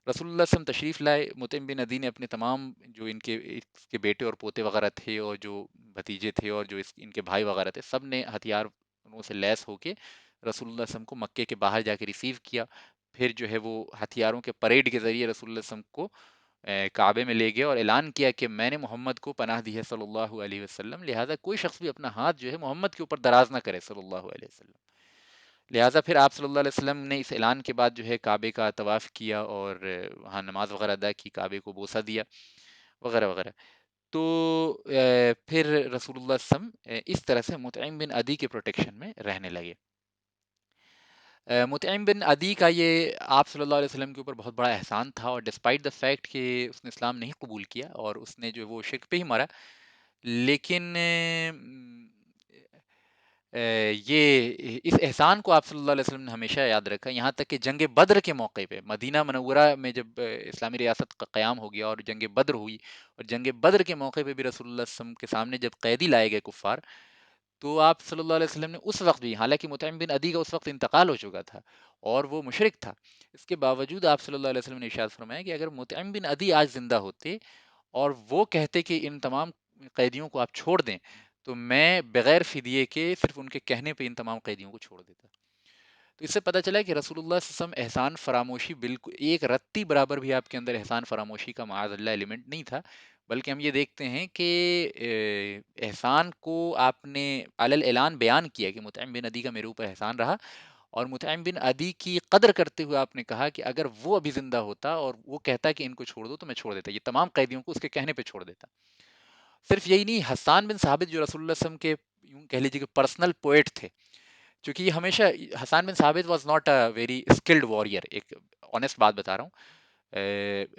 رسول اللہ صلی اللہ علیہ وسلم تشریف لائے. مطعم بن عدی نے اپنے تمام جو اس کے بیٹے اور پوتے وغیرہ تھے، اور جو بھتیجے تھے، اور جو ان کے بھائی وغیرہ تھے، سب نے ہتھیاروں سے لیس ہو کے رسول اللہ صلی اللہ علیہ وسلم کو مکے کے باہر جا کے ریسیو کیا. پھر جو ہے وہ ہتھیاروں کے پریڈ کے ذریعے رسول اللہ صلی اللہ علیہ وسلم کو کعبے میں لے گئے، اور اعلان کیا کہ میں نے محمد کو پناہ دی ہے صلی اللہ علیہ وسلم، لہٰذا کوئی شخص بھی اپنا ہاتھ جو ہے محمد کے اوپر دراز نہ کرے صلی اللہ علیہ وسلم. لہٰذا پھر آپ صلی اللہ علیہ وسلم نے اس اعلان کے بعد جو ہے کعبے کا طواف کیا، اور وہاں نماز وغیرہ ادا کی، کعبے کو بوسہ دیا وغیرہ وغیرہ. تو پھر رسول اللہ صلی اللہ علیہ وسلم اس طرح سے مطعم بن عدی کے پروٹیکشن میں رہنے لگے. مطعم بن عدی کا یہ آپ صلی اللہ علیہ وسلم کے اوپر بہت بڑا احسان تھا، اور ڈسپائٹ دا فیکٹ کہ اس نے اسلام نہیں قبول کیا، اور اس نے جو وہ شرک پہ ہی مرا، لیکن یہ اس احسان کو آپ صلی اللہ علیہ وسلم نے ہمیشہ یاد رکھا، یہاں تک کہ جنگ بدر کے موقع پہ مدینہ منورہ میں جب اسلامی ریاست کا قیام ہو گیا اور جنگ بدر ہوئی، اور جنگ بدر کے موقع پہ بھی رسول اللہ صلی اللہ علیہ وسلم کے سامنے جب قیدی لائے گئے کفار، تو آپ صلی اللہ علیہ وسلم نے اس وقت بھی، حالانکہ مطعم بن عدی کا اس وقت انتقال ہو چکا تھا اور وہ مشرک تھا، اس کے باوجود آپ صلی اللہ علیہ وسلم نے ارشاد فرمایا کہ اگر مطعم بن عدی آج زندہ ہوتے اور وہ کہتے کہ ان تمام قیدیوں کو آپ چھوڑ دیں، تو میں بغیر فدیے کے صرف ان کے کہنے پہ ان تمام قیدیوں کو چھوڑ دیتا. تو اس سے پتہ چلا کہ رسول اللہ صلی اللہ علیہ وسلم احسان فراموشی بالکل ایک رتی برابر بھی آپ کے اندر احسان فراموشی کا معاذ اللہ ایلیمنٹ نہیں تھا، بلکہ ہم یہ دیکھتے ہیں کہ احسان کو آپ نے علی الاعلان بیان کیا کہ مطعم بن عدی کا میرے اوپر احسان رہا، اور مطعم بن عدی کی قدر کرتے ہوئے آپ نے کہا کہ اگر وہ ابھی زندہ ہوتا اور وہ کہتا کہ ان کو چھوڑ دو تو میں چھوڑ دیتا، یہ تمام قیدیوں کو اس کے کہنے پہ چھوڑ دیتا. صرف یہی نہیں، حسان بن ثابت جو رسول اللہ صلی اللہ علیہ وسلم کے یوں کہہ لیجیے کہ پرسنل پوئٹ تھے، چونکہ یہ ہمیشہ حسان بن ثابت was not a very skilled warrior, ایک آنےسٹ بات بتا رہا ہوں،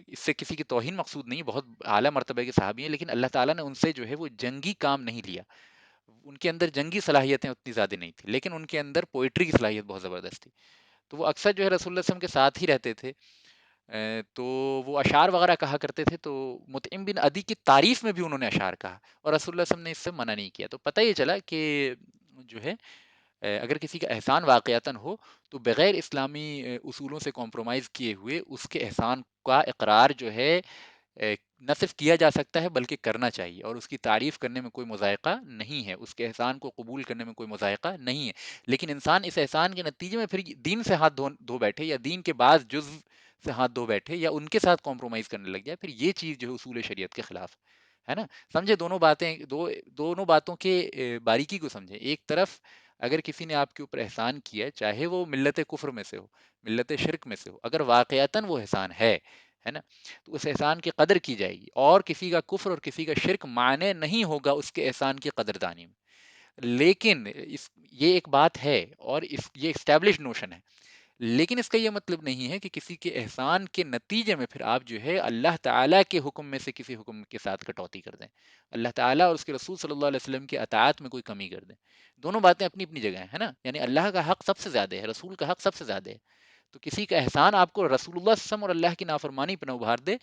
اس سے کسی کی توہین مقصود نہیں، بہت اعلیٰ مرتبہ کے صحابی ہیں، لیکن اللہ تعالیٰ نے ان سے جو ہے وہ جنگی کام نہیں لیا، ان کے اندر جنگی صلاحیتیں اتنی زیادہ نہیں تھیں، لیکن ان کے اندر پوئٹری کی صلاحیت بہت زبردست تھی. تو وہ اکثر جو ہے رسول اللہ صلی اللہ علیہ وسلم کے ساتھ ہی رہتے تھے، تو وہ اشعار وغیرہ کہا کرتے تھے. تو مطعم بن عدی کی تعریف میں بھی انہوں نے اشعار کہا، اور رسول اللہ صلی اللہ علیہ وسلم نے اس سے منع نہیں کیا. تو پتہ یہ چلا کہ جو ہے اگر کسی کا احسان واقعتاً ہو تو بغیر اسلامی اصولوں سے کمپرومائز کیے ہوئے اس کے احسان کا اقرار جو ہے نہ صرف کیا جا سکتا ہے بلکہ کرنا چاہیے، اور اس کی تعریف کرنے میں کوئی مذائقہ نہیں ہے، اس کے احسان کو قبول کرنے میں کوئی مذائقہ نہیں ہے. لیکن انسان اس احسان کے نتیجے میں پھر دین سے ہاتھ دھو بیٹھے، یا دین کے بعض جزو سے ہاتھ دھو بیٹھے، یا ان کے ساتھ کمپرومائز کرنے لگ جائے، پھر یہ چیز جو ہے اصول شریعت کے خلاف ہے نا. سمجھے دونوں باتیں، دونوں باتوں کے باریکی کو سمجھے. ایک طرف اگر کسی نے آپ کے اوپر احسان کیا، چاہے وہ ملت کفر میں سے ہو، ملت شرک میں سے ہو، اگر واقعتاً وہ احسان ہے نا، تو اس احسان کی قدر کی جائے گی. اور کسی کا کفر اور کسی کا شرک معنی نہیں ہوگا اس کے احسان کی قدردانی میں. لیکن یہ ایک بات ہے، اور یہ اسٹیبلش نوشن ہے، لیکن اس کا یہ مطلب نہیں ہے کہ کسی کے احسان کے نتیجے میں پھر آپ جو ہے اللہ تعالیٰ کے حکم میں سے کسی حکم کے ساتھ کٹوتی کر دیں، اللہ تعالیٰ اور اس کے رسول صلی اللہ علیہ وسلم کی اطاعت میں کوئی کمی کر دیں. دونوں باتیں اپنی اپنی جگہ ہیں، ہے نا. یعنی اللہ کا حق سب سے زیادہ ہے، رسول کا حق سب سے زیادہ ہے. تو کسی کا احسان آپ کو رسول اللہ صلی اللہ علیہ وسلم اور اللہ کی نافرمانی پہ نہ ابھار دے،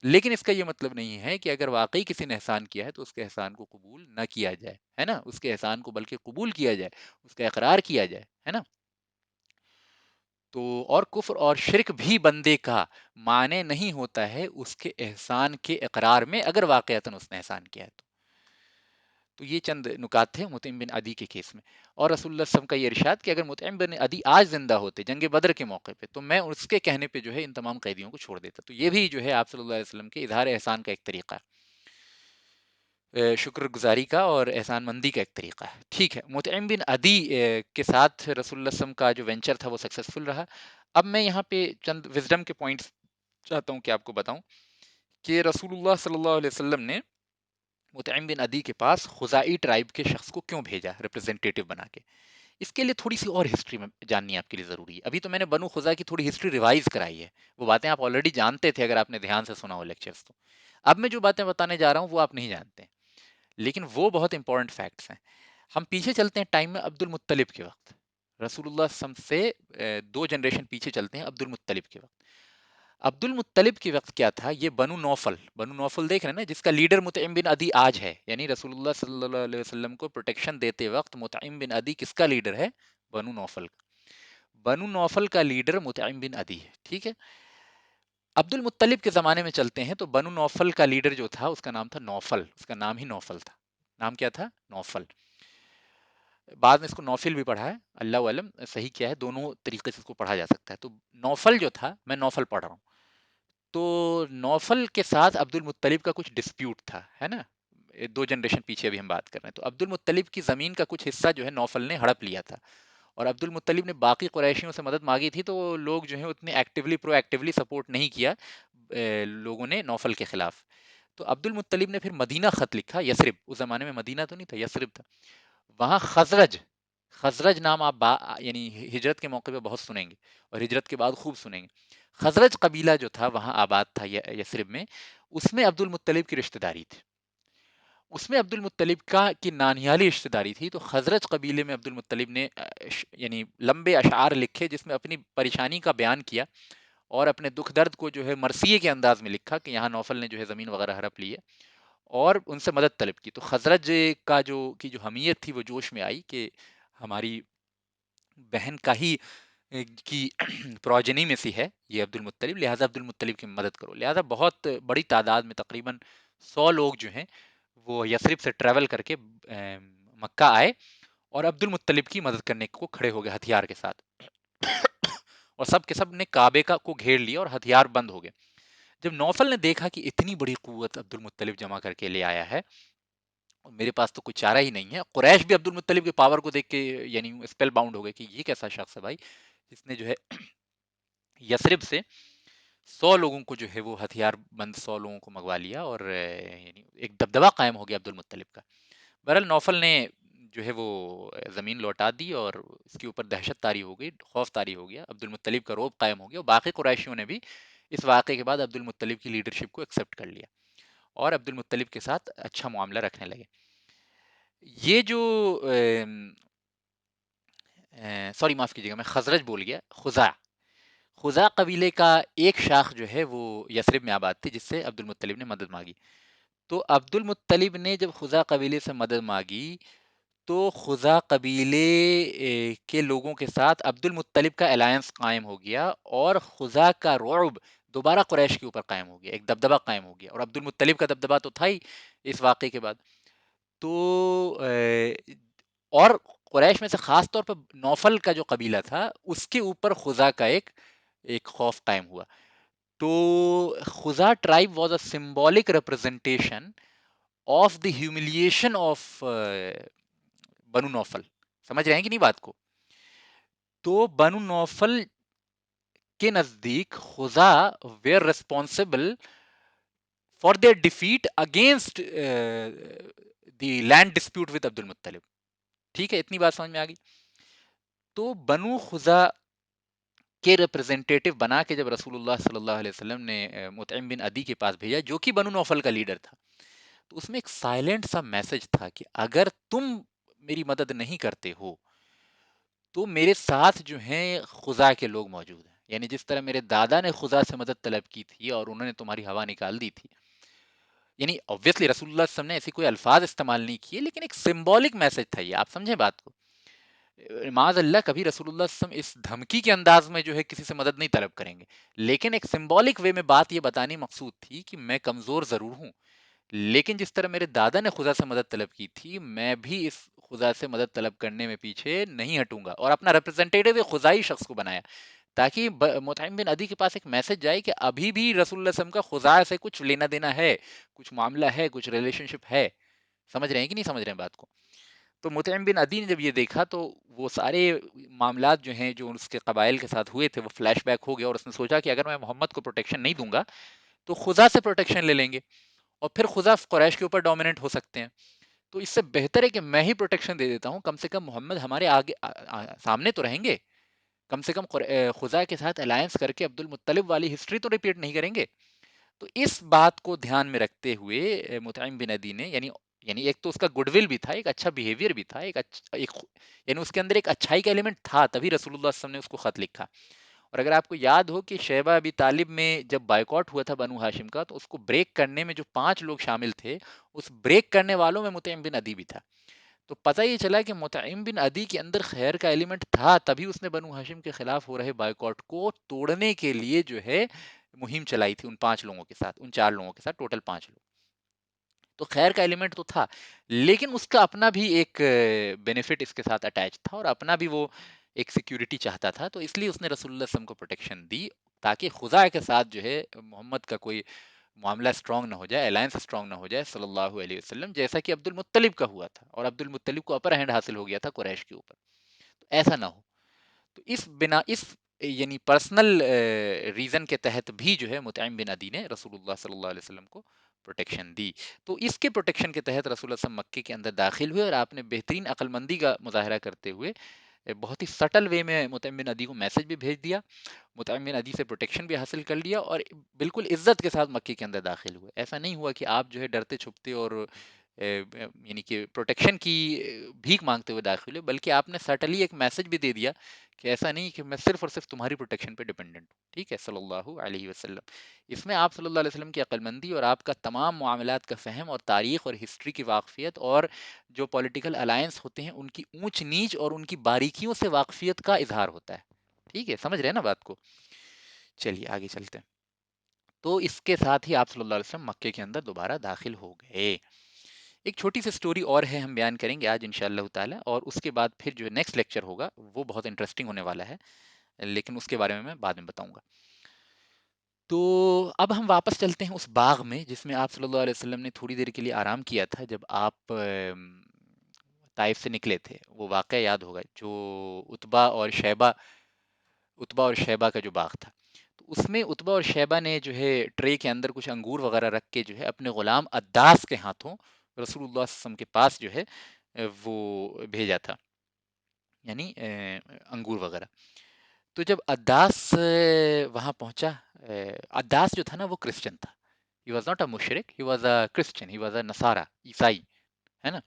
لیکن اس کا یہ مطلب نہیں ہے کہ اگر واقعی کسی نے احسان کیا ہے تو اس کے احسان کو قبول نہ کیا جائے، ہے نا. اس کے احسان کو بلکہ قبول کیا جائے، اس کا اقرار کیا جائے، ہے نا. تو اور کفر اور شرک بھی بندے کا معنی نہیں ہوتا ہے اس کے احسان کے اقرار میں، اگر واقعتاً اس نے احسان کیا ہے تو یہ چند نکات تھے مطعم بن عدی کے کیس میں. اور رسول اللہ صلی اللہ علیہ وسلم کا یہ ارشاد کہ اگر مطعم بن عدی آج زندہ ہوتے جنگ بدر کے موقع پہ تو میں اس کے کہنے پہ جو ہے ان تمام قیدیوں کو چھوڑ دیتا. تو یہ بھی جو ہے آپ صلی اللہ علیہ وسلم کے اظہار احسان کا ایک طریقہ ہے، شکر گزاری کا اور احسان مندی کا ایک طریقہ ہے. ٹھیک ہے، مطعم بن عدی کے ساتھ رسول اللہ صلی اللہ علیہ وسلم کا جو وینچر تھا وہ سکسیسفل رہا. اب میں یہاں پہ چند وزڈم کے پوائنٹس چاہتا ہوں کہ آپ کو بتاؤں کہ رسول اللہ صلی اللہ علیہ وسلم نے مطعم بن عدی کے پاس خزائی ٹرائب کے شخص کو کیوں بھیجا ریپرزینٹیٹو بنا کے. اس کے لیے تھوڑی سی اور ہسٹری میں جاننی آپ کے لیے ضروری ہے. ابھی تو میں نے بنو خزا کی تھوڑی ہسٹری ریوائز کرائی ہے، وہ باتیں آپ آلریڈی جانتے تھے اگر آپ نے دھیان سے سنا ہو لیکچرز. تو اب میں جو باتیں بتانے جا رہا ہوں وہ آپ نہیں جانتے ہیں، لیکن وہ بہت امپورٹنٹ فیکٹس ہیں. ہم پیچھے چلتے ہیں ٹائم میں عبد المطلب کے وقت، رسول اللہ صلی اللہ علیہ وسلم سے 2 جنریشن پیچھے چلتے ہیں عبد المطلب کے وقت. عبد المطلب کے وقت کیا تھا، یہ بنو نوفل دیکھ رہے ہیں نا، جس کا لیڈر مطعم بن عدی آج ہے. یعنی رسول اللہ صلی اللہ علیہ وسلم کو پروٹیکشن دیتے وقت مطعم بن عدی کس کا لیڈر ہے؟ بنو نوفل کا. بنو نوفل کا لیڈر مطعم بن عدی ہے. ٹھیک ہے، عبد المطلب کے زمانے میں چلتے ہیں تو بنو نوفل کا لیڈر جو تھا اس کا نام تھا نوفل، اس کا نام ہی نوفل تھا. نام کیا تھا؟ نوفل. بعد میں اس کو نوفل بھی پڑھا ہے، اللہ علم صحیح کیا ہے، دونوں طریقے سے اس کو پڑھا جا سکتا ہے. تو نوفل جو تھا، میں نوفل پڑھ رہا ہوں، تو نوفل کے ساتھ عبد المطلب کا کچھ ڈسپیوٹ تھا، ہے نا. 2 جنریشن پیچھے ابھی ہم بات کر رہے ہیں. تو عبد المطلب کی زمین کا کچھ حصہ جو ہے نوفل نے ہڑپ لیا تھا، اور عبد المطلب نے باقی قریشیوں سے مدد مانگی تھی تو وہ لوگ جو ہیں اتنے ایکٹیولی پرو ایکٹیولی سپورٹ نہیں کیا لوگوں نے نوفل کے خلاف. تو عبد المطلب نے پھر مدینہ خط لکھا، یثرب، اس زمانے میں مدینہ تو نہیں تھا، یثرب تھا. وہاں خزرج نام آپ یعنی ہجرت کے موقع پہ بہت سنیں گے اور ہجرت کے بعد خوب سنیں گے. خزرج قبیلہ جو تھا وہاں آباد تھا یثرب میں، اس میں عبد المطلب کی رشتہ داری تھی. اس میں عبد المطلب کی نانیالی رشتہ داری تھی. تو خزرج قبیلے میں عبد المطلب نے یعنی لمبے اشعار لکھے جس میں اپنی پریشانی کا بیان کیا اور اپنے دکھ درد کو جو ہے مرثیے کے انداز میں لکھا کہ یہاں نوفل نے جو ہے زمین وغیرہ ہڑپ لی ہے، اور ان سے مدد طلب کی. تو خزرج کا جو حمیت تھی وہ جوش میں آئی کہ ہماری بہن کا ہی کی پروجنی میں سے ہے یہ عبد المطلب، لہٰذا عبد المطلب کی مدد کرو. لہٰذا بہت بڑی تعداد میں تقریباً 100 لوگ جو ہیں وہ یثرب سے ٹریول کر کے مکہ آئے اور عبد المطلب کی مدد کرنے کو کھڑے ہو گئے ہتھیار کے ساتھ. اور سب کے سب نے کعبے کو گھیر لیا اور ہتھیار بند ہو گئے. جب نوفل نے دیکھا کہ اتنی بڑی قوت عبد المطلب جمع کر کے لے آیا ہے اور میرے پاس تو کوئی چارہ ہی نہیں ہے، قریش بھی عبد المطلب کے پاور کو دیکھ کے یعنی اسپیل باؤنڈ ہو گئے کہ یہ کیسا شخص ہے بھائی جس نے جو ہے یثرب سے 100 لوگوں کو جو ہے وہ ہتھیار بند 100 لوگوں کو منگوا لیا، اور یعنی ایک دبدبہ قائم ہو گیا عبد المطلب کا. بہرحال نوفل نے جو ہے وہ زمین لوٹا دی اور اس کے اوپر دہشت طاری ہو گئی، خوف طاری ہو گیا، عبد المطلب کا روب قائم ہو گیا، اور باقی قریشیوں نے بھی اس واقعے کے بعد عبد المطلب کی لیڈرشپ کو ایکسیپٹ کر لیا اور عبد المطلب کے ساتھ اچھا معاملہ رکھنے لگے. یہ جو سوری معاف کیجیے گا میں خزرج بول گیا، خزا قبیلے کا ایک شاخ جو ہے وہ یثرب میں آباد تھی جس سے عبد المطلب نے مدد مانگی. تو عبد المطلب نے جب خزا قبیلے سے مدد مانگی تو خزا قبیلے کے لوگوں کے ساتھ عبد المطلب کا الائنس قائم ہو گیا اور خزا کا رعب دوبارہ قریش کے اوپر قائم ہو گیا، ایک دبدبہ قائم ہو گیا. اور عبد المطلب کا دبدبہ تو تھا ہی اس واقعے کے بعد. تو اور قریش میں سے خاص طور پر نوفل کا جو قبیلہ تھا اس کے اوپر خزا کا ایک خوف قائم ہوا. تو Khuza'a tribe was a symbolic representation of the humiliation of Banu Nawfal. سمجھ رہے ہیں کہ نہیں بات کو؟ تو بنو نوفل کے نزدیک Khuza'a were responsible for their defeat against the land dispute with Abdul Muttalib. ٹھیک ہے، اتنی بات سمجھ میں آ گئی. تو بنو خزا کے ریپرزینٹیٹو بنا کے جب رسول اللہ صلی اللہ علیہ وسلم نے مطعم بن عدی کے پاس بھیجا، جو کہ بنو نوفل کا لیڈر تھا، تو اس میں ایک سائلنٹ سا میسج تھا کہ اگر تم میری مدد نہیں کرتے ہو تو میرے ساتھ جو ہیں خزا کے لوگ موجود ہیں. یعنی جس طرح میرے دادا نے خزا سے مدد طلب کی تھی اور انہوں نے تمہاری ہوا نکال دی تھی، یعنی obviously رسول اللہ صلی اللہ علیہ وسلم نے ایسی کوئی الفاظ استعمال نہیں کیے، لیکن ایک سمبولک میسج تھا یہ. آپ سمجھیں بات کو. معاذ اللہ کبھی رسول اللہ صلی اللہ علیہ وسلم اس دھمکی کے انداز میں جو ہے کسی سے مدد نہیں طلب کریں گے، لیکن ایک سمبولک وے میں بات یہ بتانی مقصود تھی کہ میں کمزور ضرور ہوں، لیکن جس طرح میرے دادا نے خدا سے مدد طلب کی تھی، میں بھی اس خدا سے مدد طلب کرنے میں پیچھے نہیں ہٹوں گا، اور اپنا ریپرزینٹیٹو ایک خدائی شخص کو بنایا تاکہ مطعم بن عدی کے پاس ایک میسج جائے کہ ابھی بھی رسول اللہ صلی اللہ علیہ وسلم کا خدا سے کچھ لینا دینا ہے، کچھ معاملہ ہے، کچھ ریلیشن شپ ہے. سمجھ رہے ہیں کہ نہیں سمجھ رہے ہیں بات کو؟ تو مطعم بن عدی نے جب یہ دیکھا تو وہ سارے معاملات جو ہیں جو اس کے قبائل کے ساتھ ہوئے تھے وہ فلیش بیک ہو گیا، اور اس نے سوچا کہ اگر میں محمد کو پروٹیکشن نہیں دوں گا تو خدا سے پروٹیکشن لے لیں گے، اور پھر خدا قریش کے اوپر ڈومیننٹ ہو سکتے ہیں. تو اس سے بہتر ہے کہ میں ہی پروٹیکشن دے دیتا ہوں، کم سے کم محمد ہمارے آگے سامنے تو رہیں گے، کم سے کم خدا کے ساتھ الائنس کر کے عبد المطلب والی ہسٹری تو ریپیٹ نہیں کریں گے. تو اس بات کو دھیان میں رکھتے ہوئے مطعم بن عدی نے، یعنی ایک تو اس کا گڈ ول بھی تھا، ایک اچھا بیہیویئر بھی تھا، یعنی اس کے اندر ایک اچھائی کا ایلیمنٹ تھا، تبھی رسول اللہ صلی اللہ علیہ وسلم نے اس کو خط لکھا. اور اگر آپ کو یاد ہو کہ شیبہ ابی طالب میں جب بائیکاٹ ہوا تھا بنو ہاشم کا، تو اس کو بریک کرنے میں جو 5 لوگ شامل تھے، اس بریک کرنے والوں میں مطعم بن عدی بھی تھا. تو پتہ یہ چلا کہ مطعم بن عدی کے اندر خیر کا ایلیمنٹ تھا، تبھی اس نے بنو ہاشم کے خلاف ہو رہے بائیکاٹ کو توڑنے کے لیے جو ہے مہم چلائی تھی ان 5 لوگوں کے ساتھ، ان 4 لوگوں کے ساتھ، ٹوٹل 5 لوگ. تو خیر کا ایلیمنٹ تو تھا، لیکن اس کا اپنا بھی ایک بینیفٹ اس کے ساتھ اٹیچ تھا، اور اپنا بھی وہ ایک سیکیورٹی چاہتا تھا. تو اس لیے اس نے رسول اللہ صلی اللہ علیہ وسلم کو پروٹیکشن دی تاکہ خدا کے ساتھ جو ہے محمد کا کوئی معاملہ اسٹرانگ نہ ہو جائے، الائنس اسٹرانگ نہ ہو جائے صلی اللہ علیہ وسلم، جیسا کہ عبد المطلب کا ہوا تھا، اور عبد المطلب کو اپر ہینڈ حاصل ہو گیا تھا قریش کے اوپر. تو ایسا نہ ہو. تو اس یعنی پرسنل ریزن کے تحت بھی جو ہے مطعم بن عدی نے رسول اللہ صلی اللہ علیہ وسلم کو پروٹیکشن دی. تو اس کے پروٹیکشن کے تحت رسول اللہ صلی اللہ علیہ وسلم مکے کے اندر داخل ہوئے، اور آپ نے بہترین عقل مندی کا مظاہرہ کرتے ہوئے بہت ہی سٹل وے میں مطعم بن عدی کو میسج بھی بھیج دیا، مطعم بن عدی سے پروٹیکشن بھی حاصل کر لیا، اور بالکل عزت کے ساتھ مکے کے اندر داخل ہوئے. ایسا نہیں ہوا کہ آپ جو ہے ڈرتے چھپتے اور یعنی کہ پروٹیکشن کی بھیک مانگتے ہوئے داخل ہوئے، بلکہ آپ نے سٹلی ایک میسج بھی دے دیا کہ ایسا نہیں کہ میں صرف اور صرف تمہاری پروٹیکشن پہ ڈیپینڈنٹ ہوں. ٹھیک ہے، صلی اللہ علیہ وسلم. اس میں آپ صلی اللہ علیہ وسلم کی عقل مندی اور آپ کا تمام معاملات کا فہم اور تاریخ اور ہسٹری کی واقفیت، اور جو پولیٹیکل الائنس ہوتے ہیں ان کی اونچ نیچ اور ان کی باریکیوں سے واقفیت کا اظہار ہوتا ہے. ٹھیک ہے، سمجھ رہے ہیں نا بات کو؟ چلیے آگے چلتے ہیں. تو اس کے ساتھ ہی آپ صلی اللہ علیہ وسلم مکے کے اندر دوبارہ داخل ہو گئے. ایک چھوٹی سی سٹوری اور ہے، ہم بیان کریں گے آج انشاءاللہ تعالی، اور اس کے بعد پھر جو نیکسٹ لیکچر ہوگا وہ بہت انٹرسٹنگ ہونے والا ہے، لیکن اس کے بارے میں بعد میں بتاؤں گا. تو اب ہم واپس چلتے ہیں اس باغ میں جس میں آپ صلی اللہ علیہ وسلم نے تھوڑی دیر کے لیے آرام کیا تھا جب آپ طائف سے نکلے تھے. وہ واقعہ یاد ہوگا جو اتبا اور شیبہ کا جو باغ تھا. تو اس میں اتبا اور شیبہ نے جو ہے ٹرے کے اندر کچھ انگور وغیرہ رکھ کے جو ہے اپنے غلام عداس کے ہاتھوں رسول اللہ صلی اللہ علیہ وسلم کے پاس جو ہے وہ بھیجا تھا، یعنی انگور وغیرہ. تو جب عداس وہاں پہنچا، عداس جو تھا نا وہ کرسچن تھا. ہی واز ناٹ اے مشرک، he was a Christian, he was a نصارا، عیسائی ہے نا.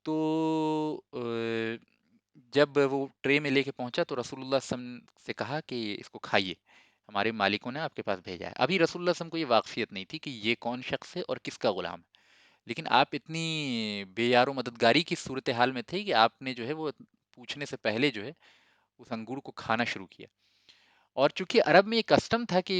تو جب وہ ٹرے میں لے کے پہنچا تو رسول اللہ صلی اللہ علیہ وسلم سے کہا کہ اس کو کھائیے، ہمارے مالکوں نے آپ کے پاس بھیجا ہے. ابھی رسول اللہ صلی اللہ علیہ وسلم کو یہ واقفیت نہیں تھی کہ یہ کون شخص ہے اور کس کا غلام ہے، لیکن آپ اتنی بے یار و مددگاری کی صورتحال میں تھے کہ آپ نے جو ہے وہ پوچھنے سے پہلے جو ہے اس انگور کو کھانا شروع کیا. اور چونکہ عرب میں یہ کسٹم تھا کہ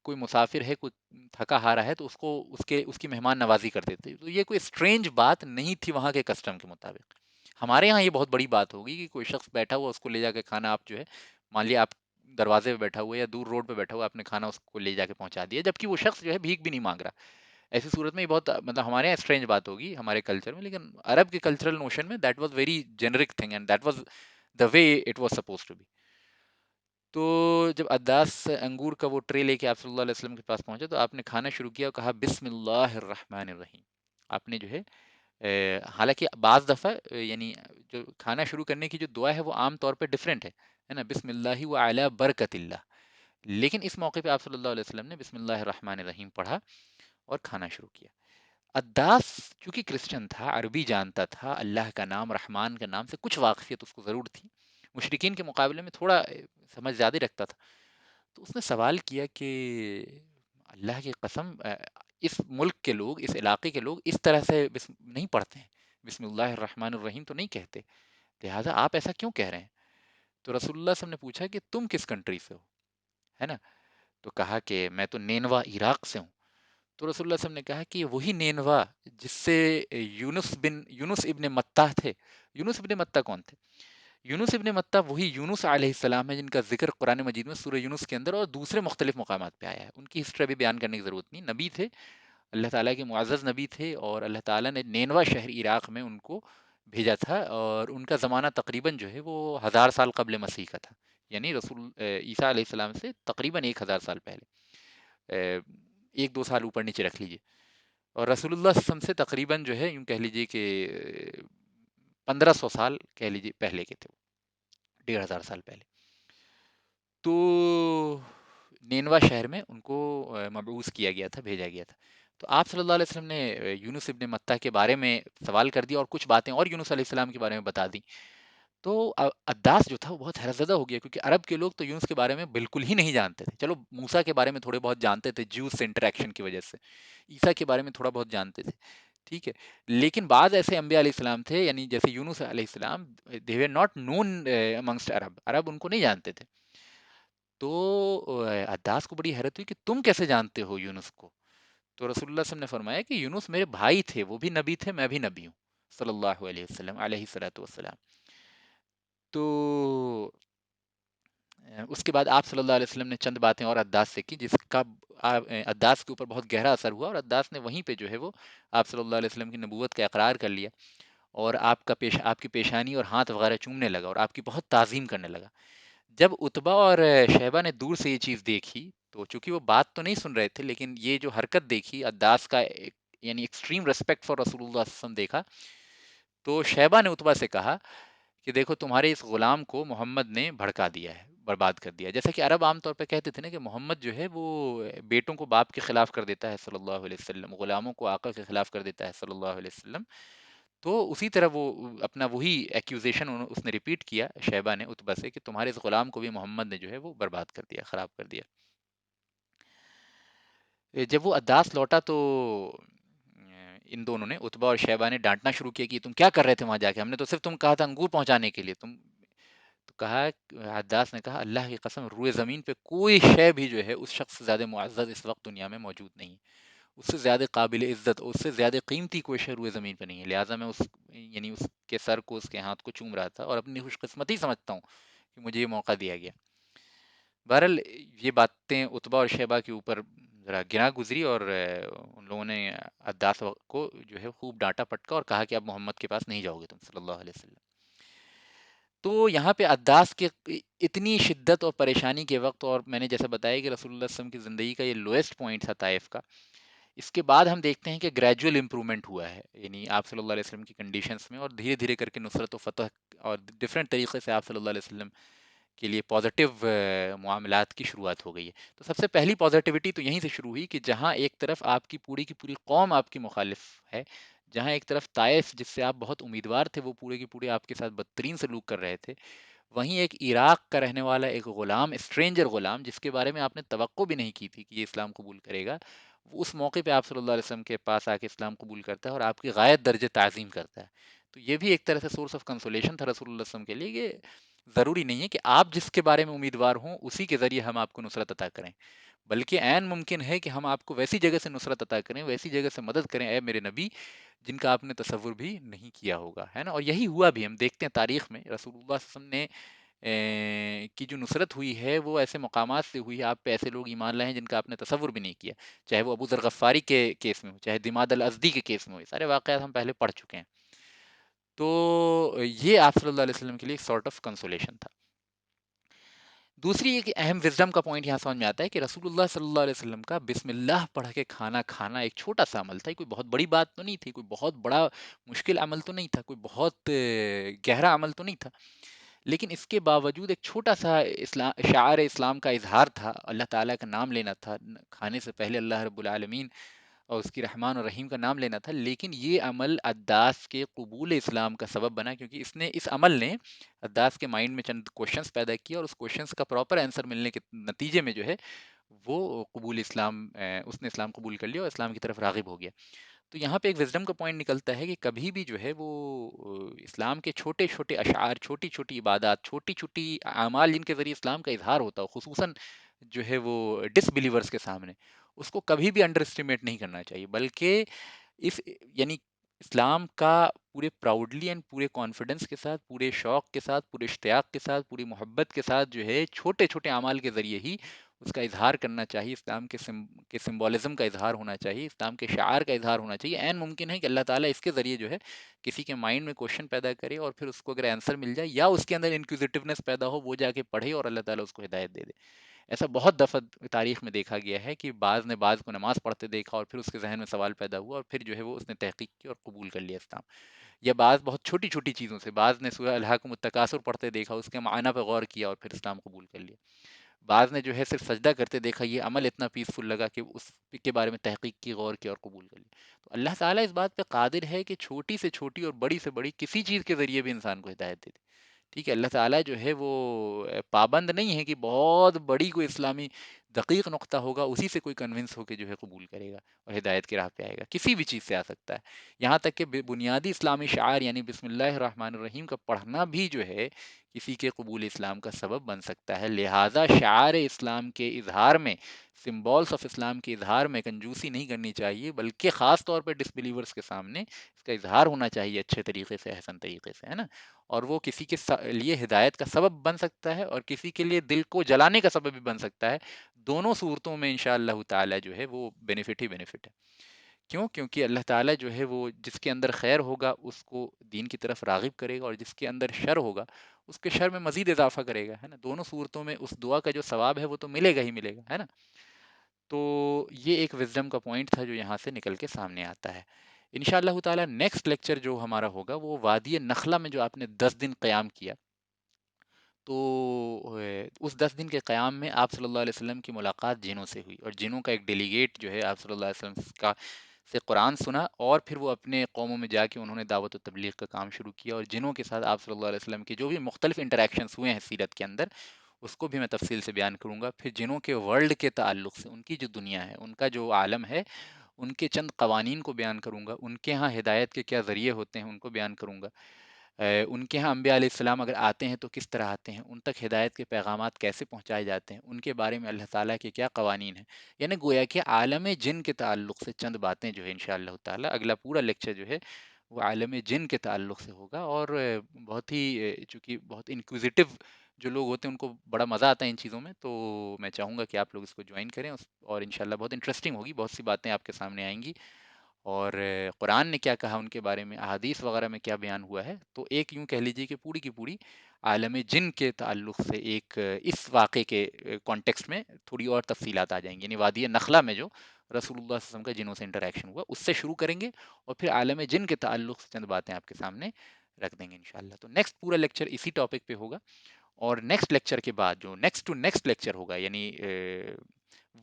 کوئی مسافر ہے، کوئی تھکا ہارا ہے، تو اس کی مہمان نوازی کرتے تھے. تو یہ کوئی اسٹرینج بات نہیں تھی وہاں کے کسٹم کے مطابق. ہمارے یہاں یہ بہت بڑی بات ہوگی کہ کوئی شخص بیٹھا ہوا اس کو لے جا کے کھانا، آپ جو ہے مان لیا آپ دروازے پہ بیٹھا ہوا یا دور روڈ پہ بیٹھا ہوا، آپ نے کھانا اس کو لے جا کے پہنچا دیا، جبکہ وہ شخص جو ہے بھیک بھی نہیں مانگ رہا. ایسی صورت میں یہ بہت مطلب ہمارے یہاں اسٹرینج بات ہوگی ہمارے کلچر میں، لیکن عرب کے کلچرل نوشن میں that was very generic thing and that was the way it was suppose to be. تو جب عداس انگور کا وہ ٹرے لے کے آپ صلی اللہ علیہ وسلم کے پاس پہنچے تو آپ نے کھانا شروع کیا اور کہا بسم اللہ الرحمن الرحیم. آپ نے جو ہے حالانکہ بعض دفعہ یعنی جو کھانا شروع کرنے کی جو دعا ہے وہ عام طور پہ ڈیفرنٹ ہے. ہے نا، بسم اللہ و علی برکت اللہ. لیکن اس موقع پہ آپ صلی اللہ علیہ وسلم نے بسم اللہ الرحمن الرحیم پڑھا اور کھانا شروع کیا. عداس چونکہ کرسچن تھا، عربی جانتا تھا، اللہ کا نام، رحمان کا نام سے کچھ واقفیت اس کو ضرور تھی، مشرکین کے مقابلے میں تھوڑا سمجھ زیادہ رکھتا تھا. تو اس نے سوال کیا کہ اللہ کی قسم، اس ملک کے لوگ، اس علاقے کے لوگ اس طرح سے نہیں پڑھتے ہیں، بسم اللہ الرحمن الرحیم تو نہیں کہتے، لہٰذا آپ ایسا کیوں کہہ رہے ہیں؟ تو رسول اللہ صلی اللہ علیہ وسلم نے پوچھا کہ تم کس کنٹری سے ہو، ہے نا؟ تو کہا کہ میں تو نینوا عراق سے ہوں. تو رسول اللہ صلی اللہ علیہ وسلم نے کہا کہ وہی نینوا جس سے یونس ابن متہ تھے. یونس ابن متہ کون تھے؟ یونس ابن متہ وہی یونس علیہ السلام ہے جن کا ذکر قرآن مجید میں سورہ یونس کے اندر اور دوسرے مختلف مقامات پہ آیا ہے. ان کی ہسٹری بھی بیان کرنے کی ضرورت نہیں، نبی تھے، اللہ تعالیٰ کے معزز نبی تھے، اور اللہ تعالیٰ نے نینوا شہر عراق میں ان کو بھیجا تھا، اور ان کا زمانہ تقریباً جو ہے وہ 1000 سال قبل مسیح کا تھا، یعنی رسول عیسیٰ علیہ السلام سے تقریباً 1000 سال پہلے، 1-2 سال اوپر نیچے رکھ لیجیے. اور رسول اللہ صلی اللہ علیہ وسلم سے تقریباً جو ہے یوں کہہ لیجیے کہ 1500 سال کہہ لیجیے پہلے کے تھے، 1500 سال پہلے. تو نینوا شہر میں ان کو مبعوث کیا گیا تھا، بھیجا گیا تھا. تو آپ صلی اللہ علیہ وسلم نے یونس ابن متہ کے بارے میں سوال کر دیا اور کچھ باتیں اور یونس علیہ السلام کے بارے میں بتا دی. تو عداس جو تھا وہ بہت حیرت زدہ ہو گیا، کیونکہ عرب کے لوگ تو یونس کے بارے میں بالکل ہی نہیں جانتے تھے. چلو موسیٰ کے بارے میں تھوڑے بہت جانتے تھے جیوز سے انٹریکشن کی وجہ سے، عیسیٰ کے بارے میں تھوڑا بہت جانتے تھے، ٹھیک ہے. لیکن بعض ایسے انبیاء علیہ السلام تھے، یعنی جیسے یونس علیہ السلام، they were not known amongst عرب ان کو نہیں جانتے تھے. تو عداس کو بڑی حیرت ہوئی کہ تم کیسے جانتے ہو یونس کو؟ تو رسول اللہ صلی اللہ علیہ وسلم نے فرمایا کہ یونس میرے بھائی تھے، وہ بھی نبی تھے، میں بھی نبی ہوں، صلی اللہ علیہ وسلم علیہ الصلوۃ والسلام. تو اس کے بعد آپ صلی اللہ علیہ وسلم نے چند باتیں اور عداس سے کی، جس کا عداس کے اوپر بہت گہرا اثر ہوا، اور عداس نے وہیں پہ جو ہے وہ آپ صلی اللہ علیہ وسلم کی نبوت کا اقرار کر لیا، اور آپ کی پیشانی اور ہاتھ وغیرہ چومنے لگا اور آپ کی بہت تعظیم کرنے لگا. جب اتبا اور شیبہ نے دور سے یہ چیز دیکھی، تو چونکہ وہ بات تو نہیں سن رہے تھے، لیکن یہ جو حرکت دیکھی عداس کا یعنی ایکسٹریم ریسپیکٹ فار رسول اللہ صلی اللہ علیہ وسلم دیکھا، تو شیبہ نے اتبا سے کہا کہ دیکھو تمہارے اس غلام کو محمد نے بھڑکا دیا ہے، برباد کر دیا. جیسا کہ عرب عام طور پہ کہتے تھے نا کہ محمد جو ہے وہ بیٹوں کو باپ کے خلاف کر دیتا ہے صلی اللہ علیہ وسلم، غلاموں کو آقا کے خلاف کر دیتا ہے صلی اللہ علیہ وسلم. تو اسی طرح وہ اپنا وہی ایکیوزیشن اس نے ریپیٹ کیا شیبہ نے اتبا سے کہ تمہارے اس غلام کو بھی محمد نے جو ہے وہ برباد کر دیا، خراب کر دیا. جب وہ عداس لوٹا تو ان دونوں نے، اتبا اور شیبہ نے ڈانٹنا شروع کیا کہ تم کیا کر رہے تھے وہاں جا کے، ہم نے تو صرف تم کہا تھا انگور پہنچانے کے لیے. تو کہا، عداس نے کہا اللہ کی قسم روئے زمین پہ کوئی شے بھی جو ہے اس شخص سے زیادہ معزز اس وقت دنیا میں موجود نہیں، اس سے زیادہ قابل عزت، اس سے زیادہ قیمتی کوئی شے روئے زمین پہ نہیں ہے، لہٰذا میں یعنی اس کے سر کو، اس کے ہاتھ کو چوم رہا تھا اور اپنی خوش قسمتی سمجھتا ہوں کہ مجھے یہ موقع دیا گیا. بہرحال یہ باتیں اتبا اور شیبہ کے اوپر ذرا گرا گزری، اور ان لوگوں نے عداس کو جو ہے خوب ڈانٹا پٹکا اور کہا کہ اب محمد کے پاس نہیں جاؤ گے تم صلی اللہ علیہ وسلم. تو یہاں پہ عداس کے اتنی شدت اور پریشانی کے وقت، اور میں نے جیسا بتایا کہ رسول اللہ صلی اللہ علیہ وسلم کی زندگی کا یہ لوئسٹ پوائنٹ تھا طائف کا، اس کے بعد ہم دیکھتے ہیں کہ گریجول امپرومنٹ ہوا ہے، یعنی آپ صلی اللہ علیہ وسلم کی کنڈیشنز میں، اور دھیرے دھیرے کر کے نصرت و فتح اور ڈفرینٹ طریقے سے آپ صلی اللہ علیہ وسلم کے لیے پازیٹیو معاملات کی شروعات ہو گئی ہے. تو سب سے پہلی پازیٹیوٹی تو یہیں سے شروع ہوئی کہ جہاں ایک طرف آپ کی پوری قوم آپ کی مخالف ہے، جہاں ایک طرف طائف جس سے آپ بہت امیدوار تھے وہ پورے کی پورے آپ کے ساتھ بدترین سلوک کر رہے تھے، وہیں ایک عراق کا رہنے والا ایک غلام، اسٹرینجر غلام، جس کے بارے میں آپ نے توقع بھی نہیں کی تھی کہ یہ اسلام قبول کرے گا، وہ اس موقع پہ آپ صلی اللہ علیہ وسلم کے پاس آ کے اسلام قبول کرتا ہے اور آپ کی غایت درجے تعظیم کرتا ہے. تو یہ بھی ایک طرح سے سورس آف کنسولیشن تھا رسول اللہ صلی اللہ علیہ وسلم کے لیے کہ ضروری نہیں ہے کہ آپ جس کے بارے میں امیدوار ہوں اسی کے ذریعے ہم آپ کو نصرت عطا کریں، بلکہ عین ممکن ہے کہ ہم آپ کو ویسی جگہ سے نصرت عطا کریں، ویسی جگہ سے مدد کریں اے میرے نبی جن کا آپ نے تصور بھی نہیں کیا ہوگا، ہے نا. اور یہی ہوا بھی، ہم دیکھتے ہیں تاریخ میں رسول اللہ صلی اللہ علیہ وسلم نے کی جو نصرت ہوئی ہے وہ ایسے مقامات سے ہوئی ہے، آپ پہ ایسے لوگ ایمان لائے ہیں جن کا آپ نے تصور بھی نہیں کیا، چاہے وہ ابو ذر غفاری کے کیس میں ہو، چاہے دماد الازدی کے کیس میں ہو، یہ سارے واقعات ہم پہلے پڑھ چکے ہیں. تو یہ آپ صلی اللہ علیہ وسلم کے لیے ایک سارٹ آف کنسولیشن تھا. دوسری ایک اہم وزڈم کا پوائنٹ یہاں سمجھ میں آتا ہے کہ رسول اللہ صلی اللہ علیہ وسلم کا بسم اللہ پڑھ کے کھانا کھانا ایک چھوٹا سا عمل تھا، کوئی بہت بڑی بات تو نہیں تھی، کوئی بہت بڑا مشکل عمل تو نہیں تھا، کوئی بہت گہرا عمل تو نہیں تھا، لیکن اس کے باوجود ایک چھوٹا سا شعار اسلام کا اظہار تھا، اللہ تعالیٰ کا نام لینا تھا، کھانے سے پہلے اللہ رب العالمین اور اس کی رحمان اور رحیم کا نام لینا تھا، لیکن یہ عمل عداس کے قبول اسلام کا سبب بنا، کیونکہ اس عمل نے عداس کے مائنڈ میں چند کوشچنس پیدا کیا، اور اس کوشچنس کا پراپر آنسر ملنے کے نتیجے میں جو ہے وہ قبول اسلام، اس نے اسلام قبول کر لیا اور اسلام کی طرف راغب ہو گیا۔ تو یہاں پہ ایک وزڈم کا پوائنٹ نکلتا ہے کہ کبھی بھی جو ہے وہ اسلام کے چھوٹے چھوٹے اشعار، چھوٹی چھوٹی عبادات، چھوٹی چھوٹی اعمال جن کے ذریعے اسلام کا اظہار ہوتا ہو، خصوصاً جو ہے وہ ڈس بلیورس کے سامنے، اس کو کبھی بھی انڈر اسٹیمیٹ نہیں کرنا چاہیے، بلکہ اس یعنی اسلام کا پورے پراؤڈلی اینڈ پورے کانفیڈنس کے ساتھ، پورے شوق کے ساتھ، پورے اشتیاق کے ساتھ، پوری محبت کے ساتھ جو ہے چھوٹے چھوٹے اعمال کے ذریعے ہی اس کا اظہار کرنا چاہیے، اسلام کے سمبولزم کا اظہار ہونا چاہیے، اسلام کے شعار کا اظہار ہونا چاہیے۔ عین ممکن ہے کہ اللہ تعالیٰ اس کے ذریعے جو ہے کسی کے مائنڈ میں کوشچن پیدا کرے، اور پھر اس کو اگر آنسر مل جائے یا اس کے اندر انکوزیٹونیس پیدا ہو، وہ جا کے پڑھے اور اللہ تعالیٰ اس کو ہدایت دے دے۔ ایسا بہت دفعہ تاریخ میں دیکھا گیا ہے کہ بعض نے بعض کو نماز پڑھتے دیکھا اور پھر اس کے ذہن میں سوال پیدا ہوا، اور پھر جو ہے وہ اس نے تحقیق کی اور قبول کر لیا اسلام۔ یا بعض بہت چھوٹی چھوٹی چیزوں سے، بعض نے سورہ الحاکم التکاثر پڑھتے دیکھا، اس کے معنی پہ غور کیا اور پھر اسلام قبول کر لیا۔ بعض نے جو ہے صرف سجدہ کرتے دیکھا، یہ عمل اتنا پیسفل لگا کہ اس کے بارے میں تحقیق کی، غور کیا اور قبول کر لیا۔ تو اللہ تعالیٰ اس بات پہ قادر ہے کہ چھوٹی سے چھوٹی اور بڑی سے بڑی کسی چیز کے ذریعے بھی انسان کو ہدایت دے دے۔ ٹھیک ہے، اللہ تعالیٰ جو ہے وہ پابند نہیں ہے کہ بہت بڑی کوئی اسلامی دقیق نقطہ ہوگا اسی سے کوئی کنونس ہو کے جو ہے قبول کرے گا اور ہدایت کی راہ پہ آئے گا، کسی بھی چیز سے آ سکتا ہے۔ یہاں تک کہ بنیادی اسلامی شعار یعنی بسم اللہ الرحمن الرحیم کا پڑھنا بھی جو ہے کسی کے قبول اسلام کا سبب بن سکتا ہے، لہٰذا شعار اسلام کے اظہار میں، سمبولس آف اسلام کے اظہار میں کنجوسی نہیں کرنی چاہیے، بلکہ خاص طور پہ ڈس بلیورس کے سامنے اس کا اظہار ہونا چاہیے اچھے طریقے سے، احسن طریقے سے، ہے نا؟ اور وہ کسی کے لیے ہدایت کا سبب بن سکتا ہے اور کسی کے لیے دل کو جلانے کا سبب بھی بن سکتا ہے۔ دونوں صورتوں میں انشاءاللہ تعالی جو ہے وہ بینیفٹ ہی بینیفٹ ہے۔ کیوں؟ کیونکہ اللہ تعالیٰ جو ہے وہ جس کے اندر خیر ہوگا اس کو دین کی طرف راغب کرے گا، اور جس کے اندر شر ہوگا اس کے شر میں مزید اضافہ کرے گا، ہے نا؟ دونوں صورتوں میں اس دعا کا جو ثواب ہے وہ تو ملے گا ہی ملے گا، ہے نا؟ تو یہ ایک وزڈم کا پوائنٹ تھا جو یہاں سے نکل کے سامنے آتا ہے۔ انشاءاللہ تعالیٰ نیکسٹ لیکچر جو ہمارا ہوگا وہ وادی نخلا میں جو آپ نے 10 دن قیام کیا، تو اس 10 دن کے قیام میں آپ صلی اللہ علیہ وسلم کی ملاقات جنوں سے ہوئی، اور جنوں کا ایک ڈیلیگیٹ جو ہے آپ صلی اللہ علیہ وسلم کا سے قرآن سنا، اور پھر وہ اپنے قوموں میں جا کے انہوں نے دعوت و تبلیغ کا کام شروع کیا، اور جنوں کے ساتھ آپ صلی اللہ علیہ وسلم کے جو بھی مختلف انٹریکشنز ہوئے ہیں سیرت کے اندر، اس کو بھی میں تفصیل سے بیان کروں گا۔ پھر جنوں کے ورلڈ کے تعلق سے، ان کی جو دنیا ہے، ان کا جو عالم ہے، ان کے چند قوانین کو بیان کروں گا، ان کے ہاں ہدایت کے کیا ذریعے ہوتے ہیں ان کو بیان کروں گا، ان کے ہاں انبیاء علیہ السلام اگر آتے ہیں تو کس طرح آتے ہیں، ان تک ہدایت کے پیغامات کیسے پہنچائے جاتے ہیں، ان کے بارے میں اللہ تعالیٰ کے کیا قوانین ہیں، یعنی گویا کہ عالم جن کے تعلق سے چند باتیں جو ہے انشاءاللہ تعالیٰ اگلا پورا لیکچر جو ہے وہ عالم جن کے تعلق سے ہوگا۔ اور بہت ہی چونکہ بہت انکوزیٹو جو لوگ ہوتے ہیں ان کو بڑا مزہ آتا ہے ان چیزوں میں، تو میں چاہوں گا کہ آپ لوگ اس کو جوائن کریں، اور انشاءاللہ بہت انٹرسٹنگ ہوگی، بہت سی باتیں آپ کے سامنے آئیں گی، اور قرآن نے کیا کہا ان کے بارے میں، احادیث وغیرہ میں کیا بیان ہوا ہے، تو ایک یوں کہہ لیجیے کہ پوری کی پوری عالم جن کے تعلق سے ایک اس واقعے کے کانٹیکسٹ میں تھوڑی اور تفصیلات آ جائیں گی، یعنی وادی نخلا میں جو رسول اللہ صلی اللہ علیہ وسلم کا جنوں سے انٹریکشن ہوا اس سے شروع کریں گے، اور پھر عالم جن کے تعلق سے چند باتیں آپ کے سامنے رکھ دیں گے انشاءاللہ۔ تو نیکسٹ پورا لیکچر اسی ٹاپک پہ ہوگا، اور نیکسٹ لیکچر کے بعد جو نیکسٹ ٹو نیکسٹ لیکچر ہوگا، یعنی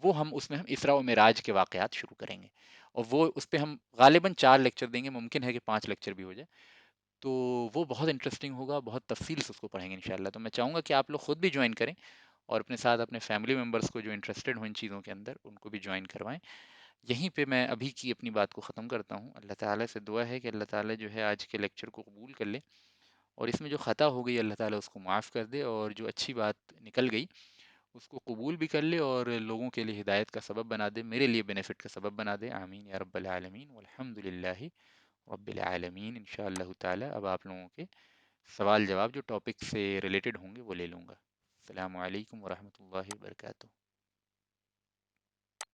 وہ اس میں ہم اسراء و معراج کے واقعات شروع کریں گے، اور وہ اس پہ ہم غالباً 4 لیکچر دیں گے، ممکن ہے کہ 5 لیکچر بھی ہو جائے، تو وہ بہت انٹرسٹنگ ہوگا، بہت تفصیل سے اس کو پڑھیں گے انشاءاللہ۔ تو میں چاہوں گا کہ آپ لوگ خود بھی جوائن کریں، اور اپنے ساتھ اپنے فیملی ممبرس کو جو انٹرسٹڈ ہوں ان چیزوں کے اندر ان کو بھی جوائن کروائیں۔ یہیں پہ میں ابھی کی اپنی بات کو ختم کرتا ہوں۔ اللہ تعالیٰ سے دعا ہے کہ اللہ تعالیٰ جو ہے آج کے لیکچر کو قبول کر لے، اور اس میں جو خطا ہو گئی اللہ تعالیٰ اس کو معاف کر دے، اور جو اچھی بات نکل گئی اس کو قبول بھی کر لے اور لوگوں کے لیے ہدایت کا سبب بنا دے، میرے لیے بینیفٹ کا سبب بنا دے، آمین یا رب العالمین، والحمد للہ رب العالمین۔ انشاءاللہ تعالی اب آپ لوگوں کے سوال جواب جو ٹاپک سے ریلیٹڈ ہوں گے وہ لے لوں گا۔ السلام علیکم ورحمۃ اللہ وبرکاتہ۔